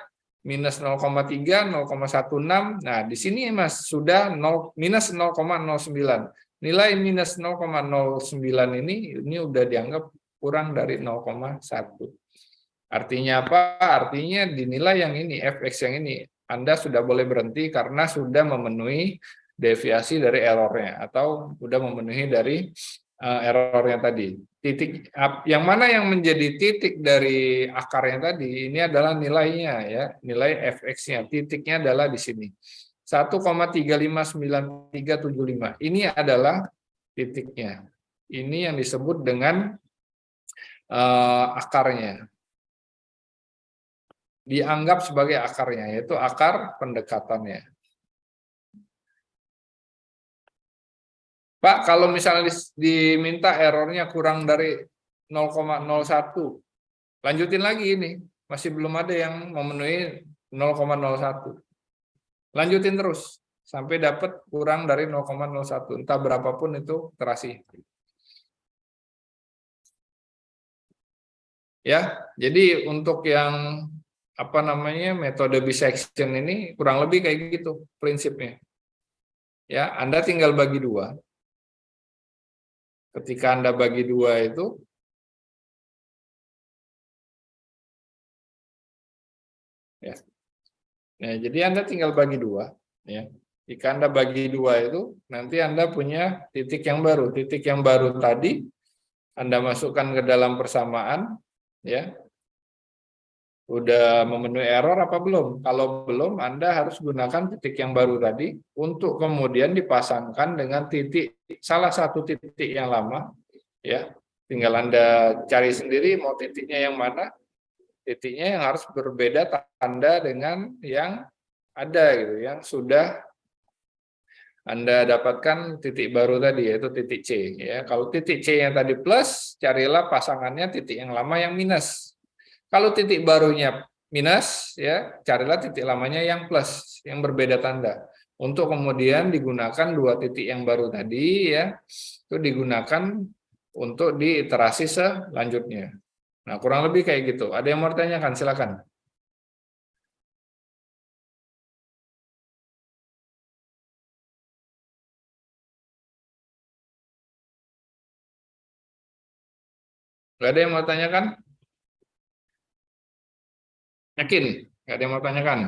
minus 0,3, 0,16. Nah, di sini Mas sudah minus 0,09. Nilai minus 0,09 ini udah dianggap kurang dari 0,1. Artinya apa? Artinya dinilai yang ini, fx yang ini, Anda sudah boleh berhenti karena sudah memenuhi deviasi dari errornya atau sudah memenuhi dari errornya tadi. Titik yang mana yang menjadi titik dari akarnya tadi ini adalah nilainya ya, nilai fx-nya. Titiknya adalah di sini. 1,359375. Ini adalah titiknya. Ini yang disebut dengan akarnya. Dianggap sebagai akarnya, yaitu akar pendekatannya. Pak, kalau misalnya diminta errornya kurang dari 0,01, lanjutin lagi ini. Masih belum ada yang memenuhi 0,01. Lanjutin terus sampai dapat kurang dari 0,01, entah berapapun itu terasi. Ya, jadi untuk yang metode bisection ini kurang lebih kayak gitu prinsipnya. Ya, Anda tinggal bagi dua. Ketika Anda bagi dua itu, ya. Nah, jadi Anda tinggal bagi dua, ya. Jika Anda bagi dua itu, nanti Anda punya titik yang baru. Titik yang baru tadi Anda masukkan ke dalam persamaan, ya. Udah memenuhi error apa belum? Kalau belum, Anda harus gunakan titik yang baru tadi untuk kemudian dipasangkan dengan titik salah satu titik yang lama, ya. Tinggal Anda cari sendiri mau titiknya yang mana. Titiknya yang harus berbeda tanda dengan yang ada gitu, yang sudah Anda dapatkan titik baru tadi, yaitu titik C, ya. Kalau titik C yang tadi plus, carilah pasangannya titik yang lama yang minus. Kalau titik barunya minus, ya, carilah titik lamanya yang plus, yang berbeda tanda. Untuk kemudian digunakan dua titik yang baru tadi, ya, itu digunakan untuk diiterasi selanjutnya. Nah, kurang lebih kayak gitu. Ada yang mau ditanyakan? Silakan. Gak ada yang mau tanyakan? Yakin? Gak ada yang mau tanyakan?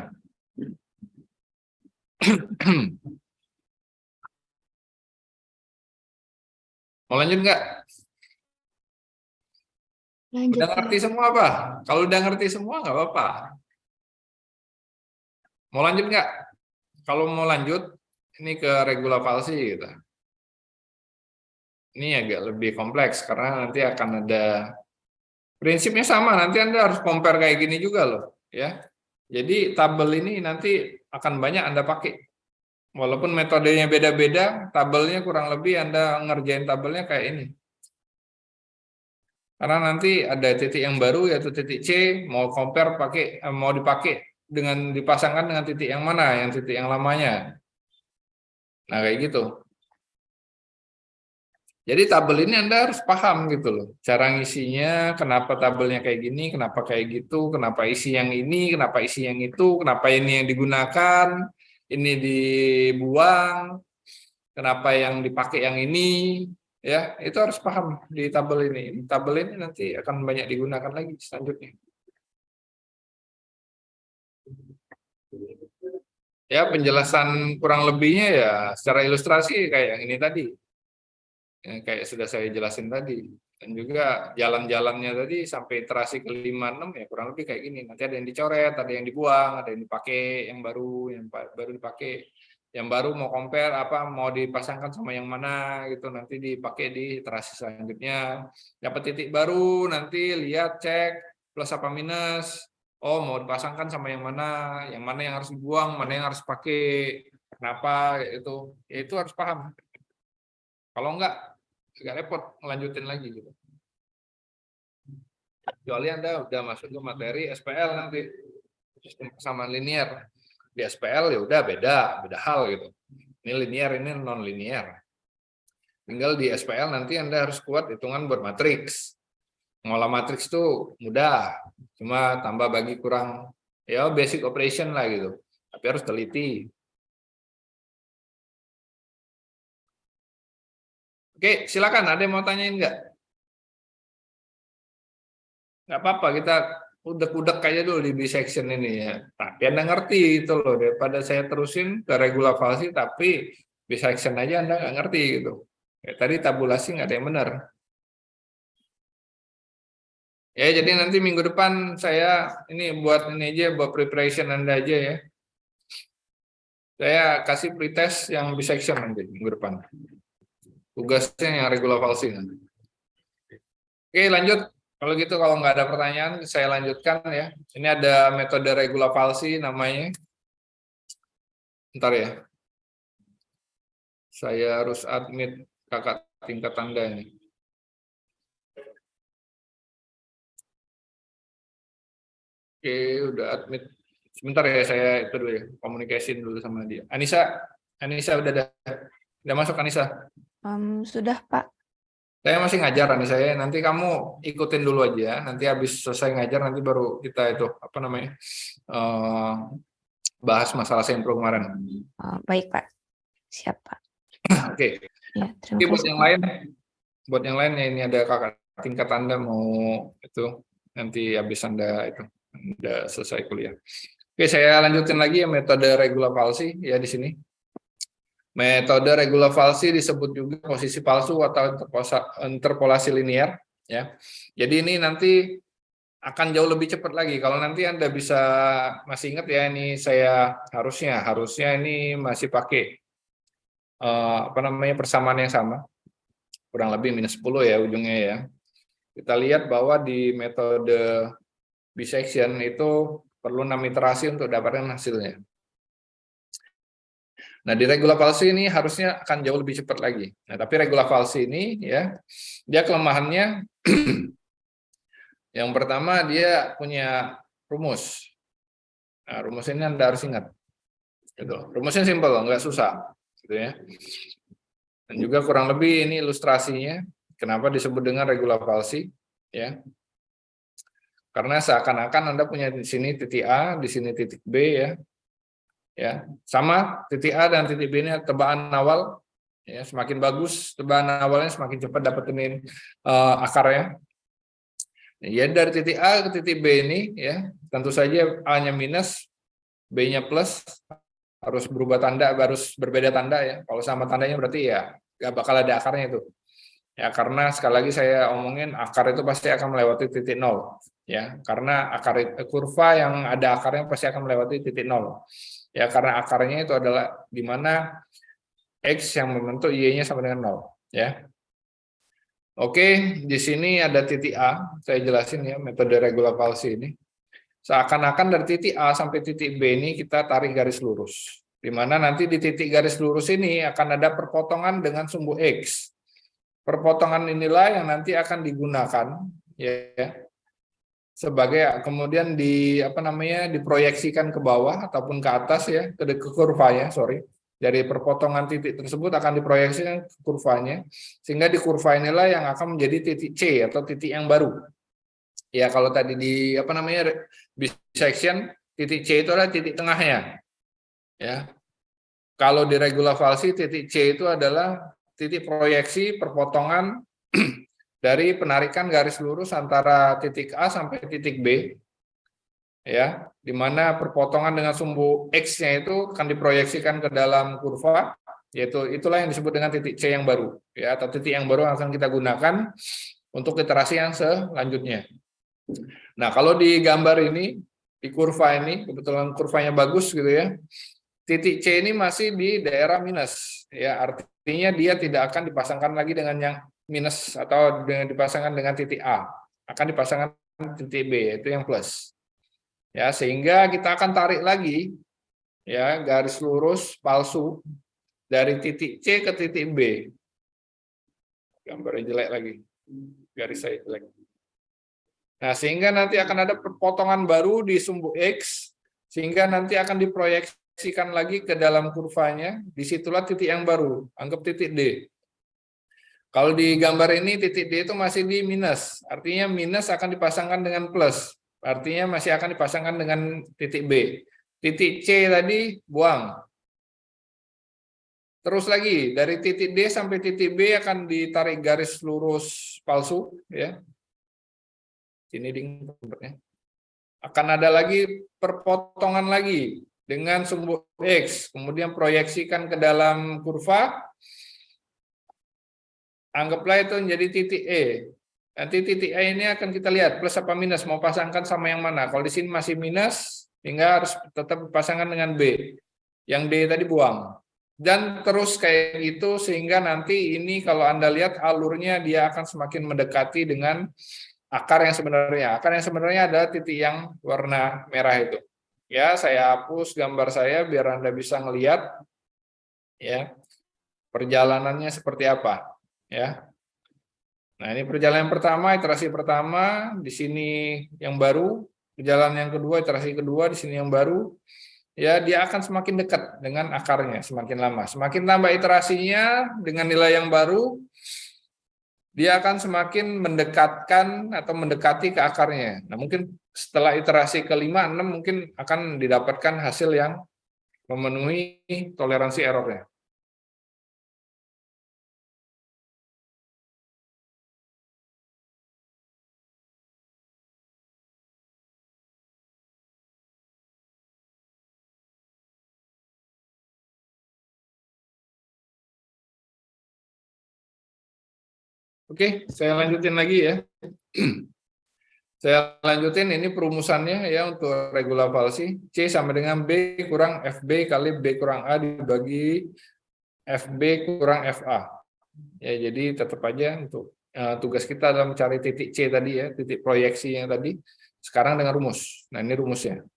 Mau lanjut nggak? Lanjut, Udah ngerti Pak. semua apa? Kalau udah ngerti semua nggak apa-apa. Mau lanjut nggak? Kalau mau lanjut, ini ke regula falsi gitu. Ini agak lebih kompleks karena nanti akan ada prinsipnya sama. Nanti Anda harus compare kayak gini juga loh, ya. Jadi tabel ini nanti akan banyak Anda pakai. Walaupun metodenya beda-beda, tabelnya kurang lebih Anda ngerjain tabelnya kayak ini. Karena nanti ada titik yang baru yaitu titik C, mau compare mau dipakai dengan dipasangkan dengan titik yang mana, yang titik yang lamanya. Nah, kayak gitu. Jadi tabel ini Anda harus paham gitu loh. Cara ngisinya, kenapa tabelnya kayak gini, kenapa kayak gitu, kenapa isi yang ini, kenapa isi yang itu, kenapa ini yang digunakan, ini dibuang, kenapa yang dipakai yang ini, ya, itu harus paham di tabel ini. Tabel ini nanti akan banyak digunakan lagi selanjutnya. Ya, penjelasan kurang lebihnya ya secara ilustrasi kayak yang ini tadi. Ya, kayak sudah saya jelasin tadi. Dan juga jalan-jalannya tadi sampai iterasi ke 5, 6 ya kurang lebih kayak gini. Nanti ada yang dicoret, ada yang dibuang, ada yang dipakai, yang baru dipakai. Yang baru mau compare apa mau dipasangkan sama yang mana gitu, nanti dipakai di iterasi selanjutnya. Dapat titik baru, nanti lihat cek plus apa minus. Oh, mau dipasangkan sama yang mana yang harus dibuang, mana yang harus pakai. Kenapa itu? Ya, itu harus paham. Kalau enggak agak repot ngelanjutin lagi gitu. Kecuali Anda udah masuk ke materi SPL nanti, sistem persamaan linear. Di SPL ya udah beda hal gitu. Ini linear, ini non linear. Tinggal di SPL nanti Anda harus kuat hitungan bermatriks. Ngolah matriks itu mudah, cuma tambah bagi kurang, ya basic operation lah gitu. Tapi harus teliti. Oke, silakan. Ada yang mau tanyain nggak? Nggak apa-apa, kita udek-udek aja dulu di bisection ini ya. Tapi Anda ngerti itu loh, daripada saya terusin ke regula falsi, tapi bisection aja Anda nggak ngerti gitu. Ya, tadi tabulasi nggak ada yang benar. Ya, jadi nanti minggu depan saya ini buat ini aja, buat preparation Anda aja ya. Saya kasih pretest yang bisection nanti minggu depan. Tugasnya yang regular-valsi. Oke, lanjut. Kalau gitu, kalau nggak ada pertanyaan, saya lanjutkan ya. Ini ada metode regular-valsi namanya. Bentar ya. Saya harus admit kakak tingkat Anda ini. Oke, udah admit. Sebentar ya, saya itu dulu ya, komunikasiin dulu sama dia. Anissa udah masuk Anissa. Sudah, Pak. Saya masih ngajar Anissa ya. Nanti kamu ikutin dulu aja. Nanti habis selesai ngajar nanti baru kita itu apa namanya bahas masalah sempro kemarin. Baik, Pak. Siap, Pak. Oke. Ya, terima Oke, kasih. buat yang lain ya, ini ada kakak tingkat Anda mau itu nanti habis Anda selesai kuliah. Oke, saya lanjutin lagi ya metode regular valsi ya di sini. Metode regular valsi disebut juga posisi palsu atau interpolasi linear ya. Jadi ini nanti akan jauh lebih cepat lagi. Kalau nanti Anda bisa masih ingat ya, ini saya harusnya ini masih pakai apa namanya persamaan yang sama. Kurang lebih minus 10 ya ujungnya ya. Kita lihat bahwa di metode bisection itu perlu 6 iterasi untuk dapatkan hasilnya. Nah, di regular valsi ini harusnya akan jauh lebih cepat lagi. Nah, tapi regular valsi ini ya, dia kelemahannya yang pertama dia punya rumus. Nah, rumus ini Anda harus ingat. Gitu. Rumusnya simpel, nggak susah. Gitu ya. Dan juga kurang lebih ini ilustrasinya. Kenapa disebut dengan regular valsi? Ya. Karena seakan-akan Anda punya di sini titik A, di sini titik B ya. Ya, sama titik A dan titik B ini tebakan awal ya, semakin bagus tebakan awalnya semakin cepat dapetin akarnya. Ya, dari titik A ke titik B ini ya, tentu saja A-nya minus, B-nya plus, harus berubah tanda, harus berbeda tanda ya. Kalau sama tandanya berarti ya nggak bakal ada akarnya itu. Ya, karena sekali lagi saya omongin akar itu pasti akan melewati titik nol ya, karena kurva yang ada akarnya pasti akan melewati titik nol. Ya, karena akarnya itu adalah di mana X yang membentuk Y-nya sama dengan 0. Ya. Oke, di sini ada titik A. Saya jelasin ya metode regular valsi ini. Seakan-akan dari titik A sampai titik B ini kita tarik garis lurus. Di mana nanti di titik garis lurus ini akan ada perpotongan dengan sumbu X. Perpotongan inilah yang nanti akan digunakan ya sebagai kemudian diproyeksikan ke bawah ataupun ke atas ya ke kurvanya, dari perpotongan titik tersebut akan diproyeksikan ke kurvanya, sehingga di kurva inilah yang akan menjadi titik C atau titik yang baru ya. Kalau tadi di bisection, titik C itu adalah titik tengahnya ya. Kalau di regular valsi, titik C itu adalah titik proyeksi perpotongan dari penarikan garis lurus antara titik A sampai titik B, ya, di mana perpotongan dengan sumbu X-nya itu akan diproyeksikan ke dalam kurva, yaitu itulah yang disebut dengan titik C yang baru, ya, atau titik yang baru yang akan kita gunakan untuk iterasi yang selanjutnya. Nah, kalau di gambar ini, di kurva ini, kebetulan kurvanya bagus gitu ya, titik C ini masih di daerah minus, ya, artinya dia tidak akan dipasangkan lagi dengan yang minus atau dipasangkan dengan titik A, akan dipasangkan titik B, yaitu yang plus. Ya, sehingga kita akan tarik lagi ya garis lurus palsu dari titik C ke titik B. Gambarnya jelek lagi, garis saya jelek. Nah, sehingga nanti akan ada perpotongan baru di sumbu X, sehingga nanti akan diproyeksikan lagi ke dalam kurvanya, disitulah titik yang baru, anggap titik D. Kalau di gambar ini titik D itu masih di minus, artinya minus akan dipasangkan dengan plus, artinya masih akan dipasangkan dengan titik B. Titik C tadi buang. Terus lagi, dari titik D sampai titik B akan ditarik garis lurus palsu, ya. Ini dingin. Akan ada lagi perpotongan lagi dengan sumbu X, kemudian proyeksikan ke dalam kurva. Anggaplah itu menjadi titik E. Nanti titik E ini akan kita lihat plus apa minus, mau pasangkan sama yang mana. Kalau di sini masih minus, hingga harus tetap dipasangkan dengan B. Yang D tadi buang. Dan terus kayak gitu sehingga nanti ini kalau Anda lihat alurnya dia akan semakin mendekati dengan akar yang sebenarnya. Akar yang sebenarnya adalah titik yang warna merah itu. Ya, saya hapus gambar saya biar Anda bisa ngelihat ya perjalanannya seperti apa ya. Nah, ini perjalanan pertama, iterasi pertama, di sini yang baru, perjalanan yang kedua, iterasi kedua, di sini yang baru. Ya, dia akan semakin dekat dengan akarnya semakin lama. Semakin tambah iterasinya dengan nilai yang baru, dia akan semakin mendekatkan atau mendekati ke akarnya. Nah, mungkin setelah iterasi kelima, 6 mungkin akan didapatkan hasil yang memenuhi toleransi errornya. Oke, saya lanjutin lagi ya. Saya lanjutin ini perumusannya ya untuk regula falsi. C sama dengan B kurang FB kali B kurang A dibagi FB kurang FA. Ya, jadi tetap aja untuk tugas kita adalah mencari titik C tadi ya, titik proyeksi yang tadi. Sekarang dengan rumus. Nah, ini rumusnya.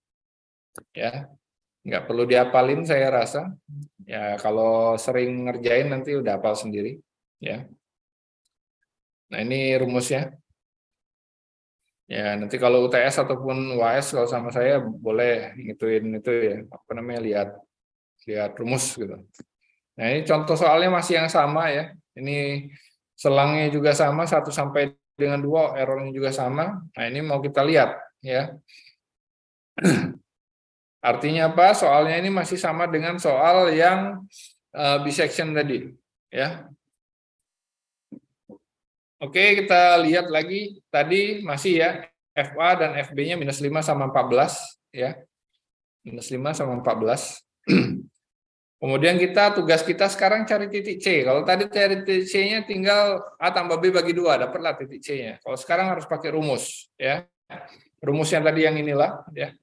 Ya, nggak perlu dihafalin saya rasa. Ya, kalau sering ngerjain nanti udah hafal sendiri. Ya. Nah, ini rumusnya. Ya, nanti kalau UTS ataupun UAS kalau sama saya boleh ngituin itu ya, apa namanya, lihat rumus gitu. Nah, ini contoh soalnya masih yang sama ya. Ini selangnya juga sama 1 sampai dengan 2, errornya juga sama. Nah, ini mau kita lihat ya. Artinya apa? Soalnya ini masih sama dengan soal yang bisection tadi ya. Oke, kita lihat lagi tadi masih ya FA dan FB-nya -5 sama 14 ya. -5 sama 14. Kemudian tugas kita sekarang cari titik C. Kalau tadi cari titik C-nya tinggal A tambah B bagi 2, dapatlah titik C-nya. Kalau sekarang harus pakai rumus ya. Rumus yang tadi yang inilah ya.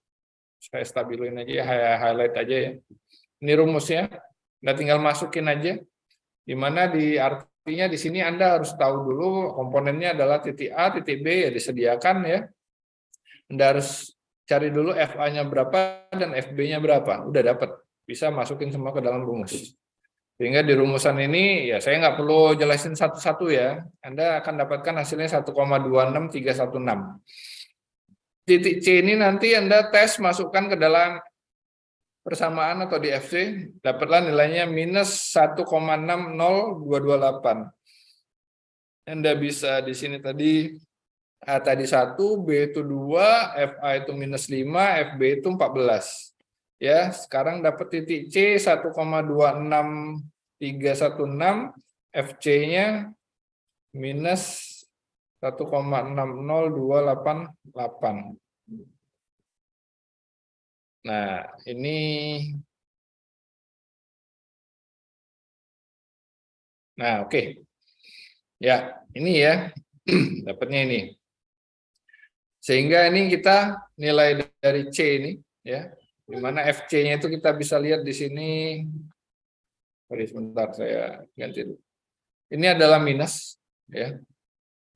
Saya stabilin aja ya, highlight aja ya. Ini rumusnya. Nah, tinggal masukin aja. Di mana artinya di sini Anda harus tahu dulu komponennya adalah titik A, titik B ya disediakan ya. Anda harus cari dulu FA-nya berapa dan FB-nya berapa. Udah dapat. Bisa masukin semua ke dalam rumus. Sehingga di rumusan ini ya saya nggak perlu jelasin satu-satu ya. Anda akan dapatkan hasilnya 1,26316. Titik C ini nanti Anda tes masukkan ke dalam persamaan atau di FC, dapatlah nilainya -1,60228. Anda bisa di sini tadi A tadi 1, B itu 2, FA itu -5, FB itu 14. Ya, sekarang dapat titik C 1,26316, FC-nya -1,60288. Nah, ini oke. Ya, ini ya. Dapatnya ini. Sehingga ini kita nilai dari C ini ya. Di mana FC-nya itu kita bisa lihat di sini. Sorry, sebentar saya ganti dulu. Ini adalah minus ya.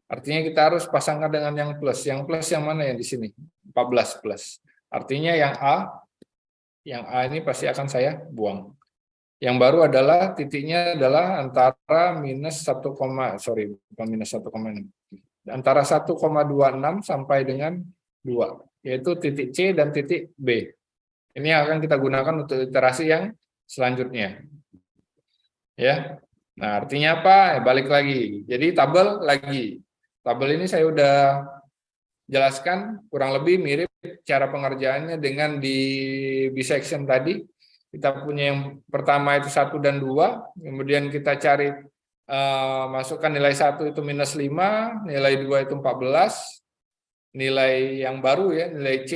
Artinya kita harus pasangkan dengan yang plus. Yang plus yang mana yang di sini? 14 plus. Artinya yang A ini pasti akan saya buang. Yang baru adalah titiknya adalah antara antara 1,26 sampai dengan 2, yaitu titik C dan titik B. Ini yang akan kita gunakan untuk iterasi yang selanjutnya. Ya. Nah, artinya apa? Balik lagi. Jadi tabel lagi. Tabel ini saya udah jelaskan kurang lebih mirip cara pengerjaannya dengan di bisection tadi. Kita punya yang pertama itu 1 dan 2, kemudian kita cari masukkan nilai 1 itu -5, nilai 2 itu 14, nilai yang baru ya, nilai C,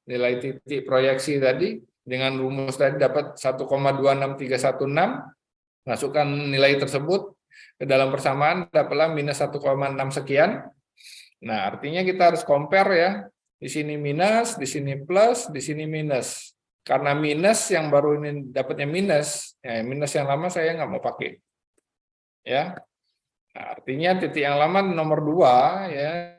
nilai titik proyeksi tadi, dengan rumus tadi dapat 1,26316, masukkan nilai tersebut ke dalam persamaan, dapatlah -1,6 sekian. Nah, artinya kita harus compare ya, di sini minus, di sini plus, di sini minus. karena minus yang baru ini dapatnya minus, ya minus yang lama saya nggak mau pakai. Ya, nah, artinya titik yang lama nomor 2 ya,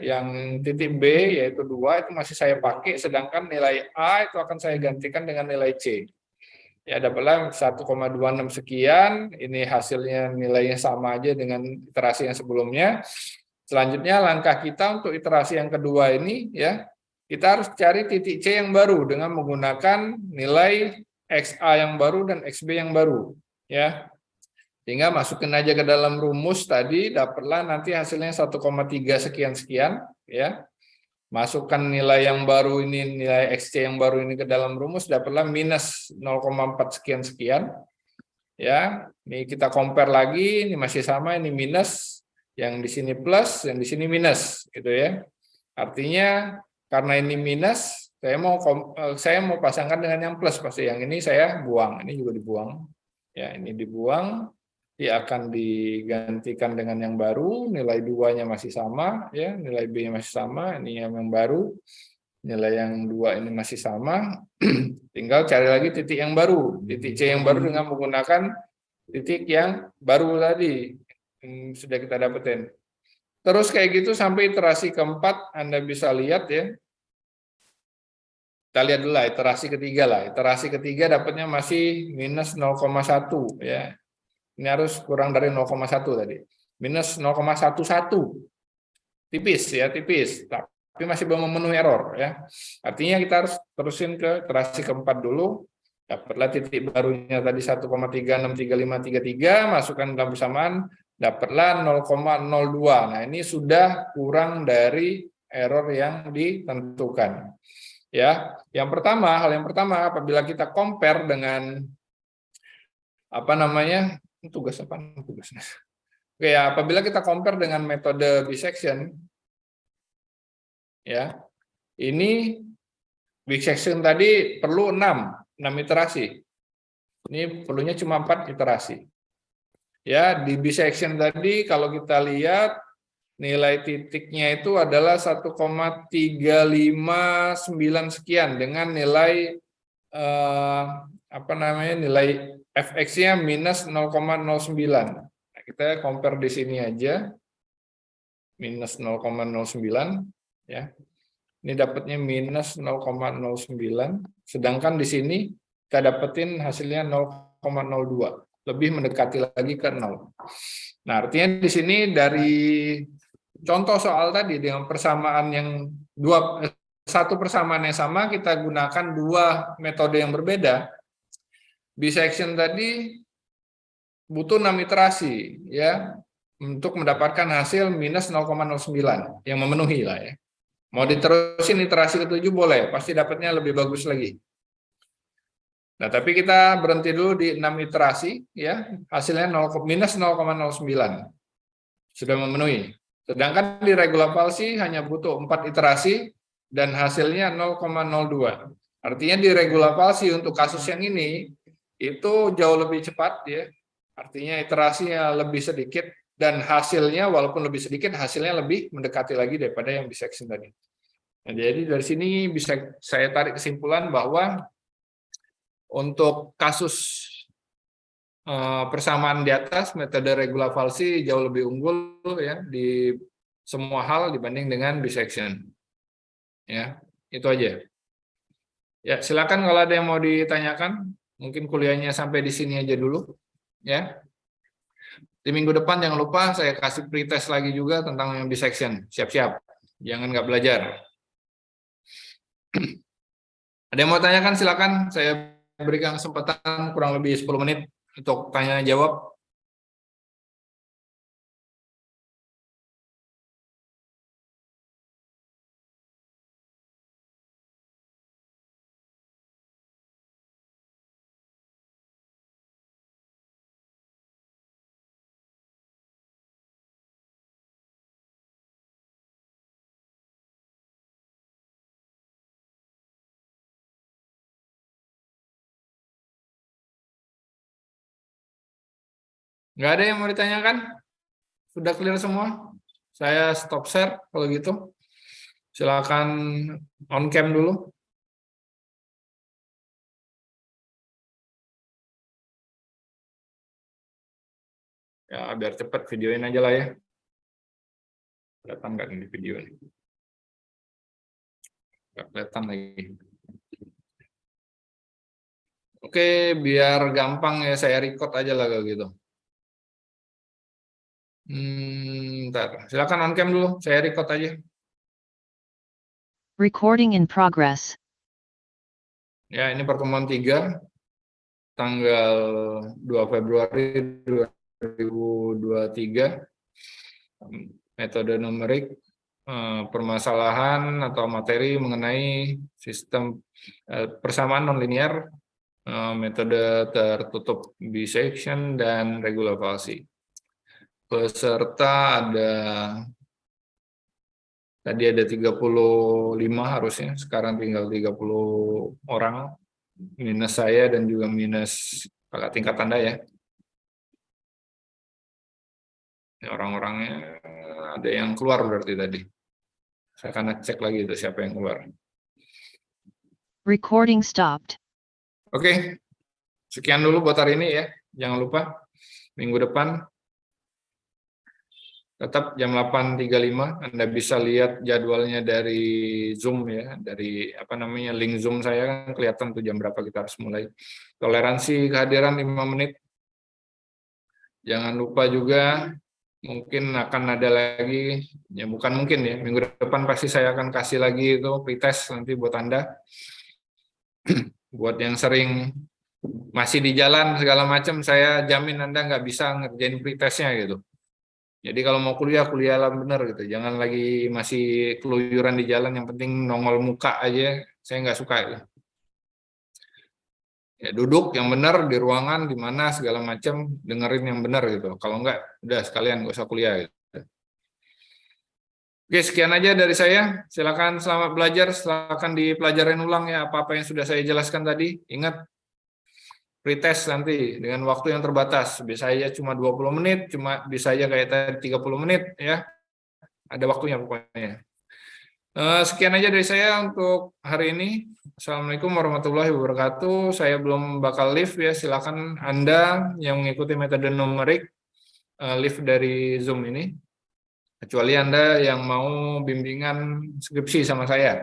yang titik B yaitu 2 itu masih saya pakai, sedangkan nilai A itu akan saya gantikan dengan nilai C. Ya, dapatlah 1,26 sekian, ini hasilnya nilainya sama aja dengan iterasi yang sebelumnya. Selanjutnya langkah kita untuk iterasi yang kedua ini ya, kita harus cari titik C yang baru dengan menggunakan nilai XA yang baru dan XB yang baru ya. Sehingga masukin aja ke dalam rumus tadi, dapatlah nanti hasilnya 1,3 sekian-sekian ya. Masukkan nilai yang baru ini, nilai XC yang baru ini ke dalam rumus, dapatlah minus 0,4 sekian-sekian. Ya, ini kita compare lagi, ini masih sama, ini minus, yang di sini plus, yang di sini minus, gitu ya. Artinya karena ini minus, saya mau pasangkan dengan yang plus, pasti yang ini saya buang, ini juga dibuang. Ya, ini dibuang. Dia akan digantikan dengan yang baru, nilai 2-nya masih sama, ya, nilai B-nya masih sama, ini yang baru, nilai yang 2 ini masih sama, tinggal cari lagi titik yang baru, titik C yang baru dengan menggunakan titik yang baru tadi, yang sudah kita dapetin. Terus kayak gitu sampai iterasi keempat, Anda bisa lihat ya, kita lihat dulu lah, iterasi ketiga lah, iterasi ketiga dapatnya masih minus 0,1 ya. Ini harus kurang dari 0,1 tadi. Minus 0,11. Tipis ya, tipis. Tapi masih belum memenuhi error ya. Artinya kita harus terusin ke iterasi keempat dulu. Dapatlah titik barunya tadi 1,363533, masukkan dalam bersamaan, dapatlah 0,02. Nah, ini sudah kurang dari error yang ditentukan. Ya, hal yang pertama apabila kita compare dengan tugas apa tugasnya? Oke, ya, apabila kita compare dengan metode bisection, ya, ini bisection tadi perlu 6 iterasi. Ini perlunya cuma 4 iterasi. Ya, di bisection tadi kalau kita lihat nilai titiknya itu adalah 1,359 sekian dengan nilai nilai fx-nya minus 0,09. Nah, kita compare di sini aja. Minus 0,09 ya. Ini dapatnya minus 0,09, sedangkan di sini kita dapetin hasilnya 0,02, lebih mendekati lagi ke 0. Nah, artinya di sini dari contoh soal tadi dengan persamaan yang satu persamaan yang sama, kita gunakan 2 metode yang berbeda. Bisection tadi butuh 6 iterasi ya untuk mendapatkan hasil minus 0,09 yang memenuhi lah ya. Mau diterusin iterasi ke-7 boleh, pasti dapatnya lebih bagus lagi. Nah, tapi kita berhenti dulu di 6 iterasi ya, hasilnya minus 0,09. Sudah memenuhi. Sedangkan di regular palsy hanya butuh 4 iterasi dan hasilnya 0,02. Artinya di regular palsy untuk kasus yang ini itu jauh lebih cepat ya. Artinya iterasinya lebih sedikit dan hasilnya walaupun lebih sedikit, hasilnya lebih mendekati lagi daripada yang bisection tadi. Nah, jadi dari sini bisa saya tarik kesimpulan bahwa untuk kasus persamaan di atas, metode regular palsy jauh lebih unggul ya di semua hal dibanding dengan bisection. Ya, itu aja. Ya, silakan kalau ada yang mau ditanyakan, mungkin kuliahnya sampai di sini aja dulu ya. Di minggu depan jangan lupa saya kasih pretest lagi juga tentang yang bisection. Siap-siap. Jangan nggak belajar. Ada yang mau tanyakan silakan, saya berikan kesempatan kurang lebih 10 menit untuk tanya jawab. Nggak ada yang mau ditanyakan? Sudah clear semua? Saya stop share kalau gitu. Silakan on cam dulu. Ya, biar cepat videoin aja lah ya. Kelihatan nggak di video ini? Nggak kelihatan lagi. Oke, biar gampang ya saya record aja lah kalau gitu. Ntar, silakan on cam dulu, saya record aja. Recording in progress. Ya, ini pertemuan 3, tanggal 2 Februari 2023. Metode numerik, permasalahan atau materi mengenai sistem persamaan nonlinear, metode tertutup bisection dan regular falsi. Peserta tadi ada 35 harusnya, sekarang tinggal 30 orang, minus saya dan juga minus kakak tingkat Anda ya. Orang-orangnya ada yang keluar berarti tadi. Saya akan cek lagi itu siapa yang keluar. Recording stopped. Oke, sekian dulu buat hari ini ya. Jangan lupa minggu depan tetap jam 8.35 Anda bisa lihat jadwalnya dari Zoom ya, dari link Zoom saya kan kelihatan tuh jam berapa kita harus mulai. Toleransi kehadiran 5 menit. Jangan lupa juga mungkin akan ada lagi, ya bukan mungkin ya, minggu depan pasti saya akan kasih lagi itu pretest nanti buat Anda. Buat yang sering masih di jalan segala macam, saya jamin Anda nggak bisa ngerjain pretestnya gitu. Jadi kalau mau kuliah lah bener gitu, jangan lagi masih keluyuran di jalan, yang penting nongol muka aja, saya nggak suka itu. Ya duduk yang benar di ruangan, di mana segala macam, dengerin yang benar gitu. Kalau nggak, udah sekalian nggak usah kuliah gitu. Oke, sekian aja dari saya. Silakan selamat belajar, silakan dipelajarin ulang ya apa-apa yang sudah saya jelaskan tadi. Ingat, pretest nanti dengan waktu yang terbatas. Bisa aja cuma 20 menit, bisa aja kayak tadi 30 menit ya. Ada waktunya pokoknya. Sekian aja dari saya untuk hari ini. Assalamualaikum warahmatullahi wabarakatuh. Saya belum bakal live ya. Silakan Anda yang mengikuti metode numerik live dari Zoom ini. Kecuali Anda yang mau bimbingan skripsi sama saya.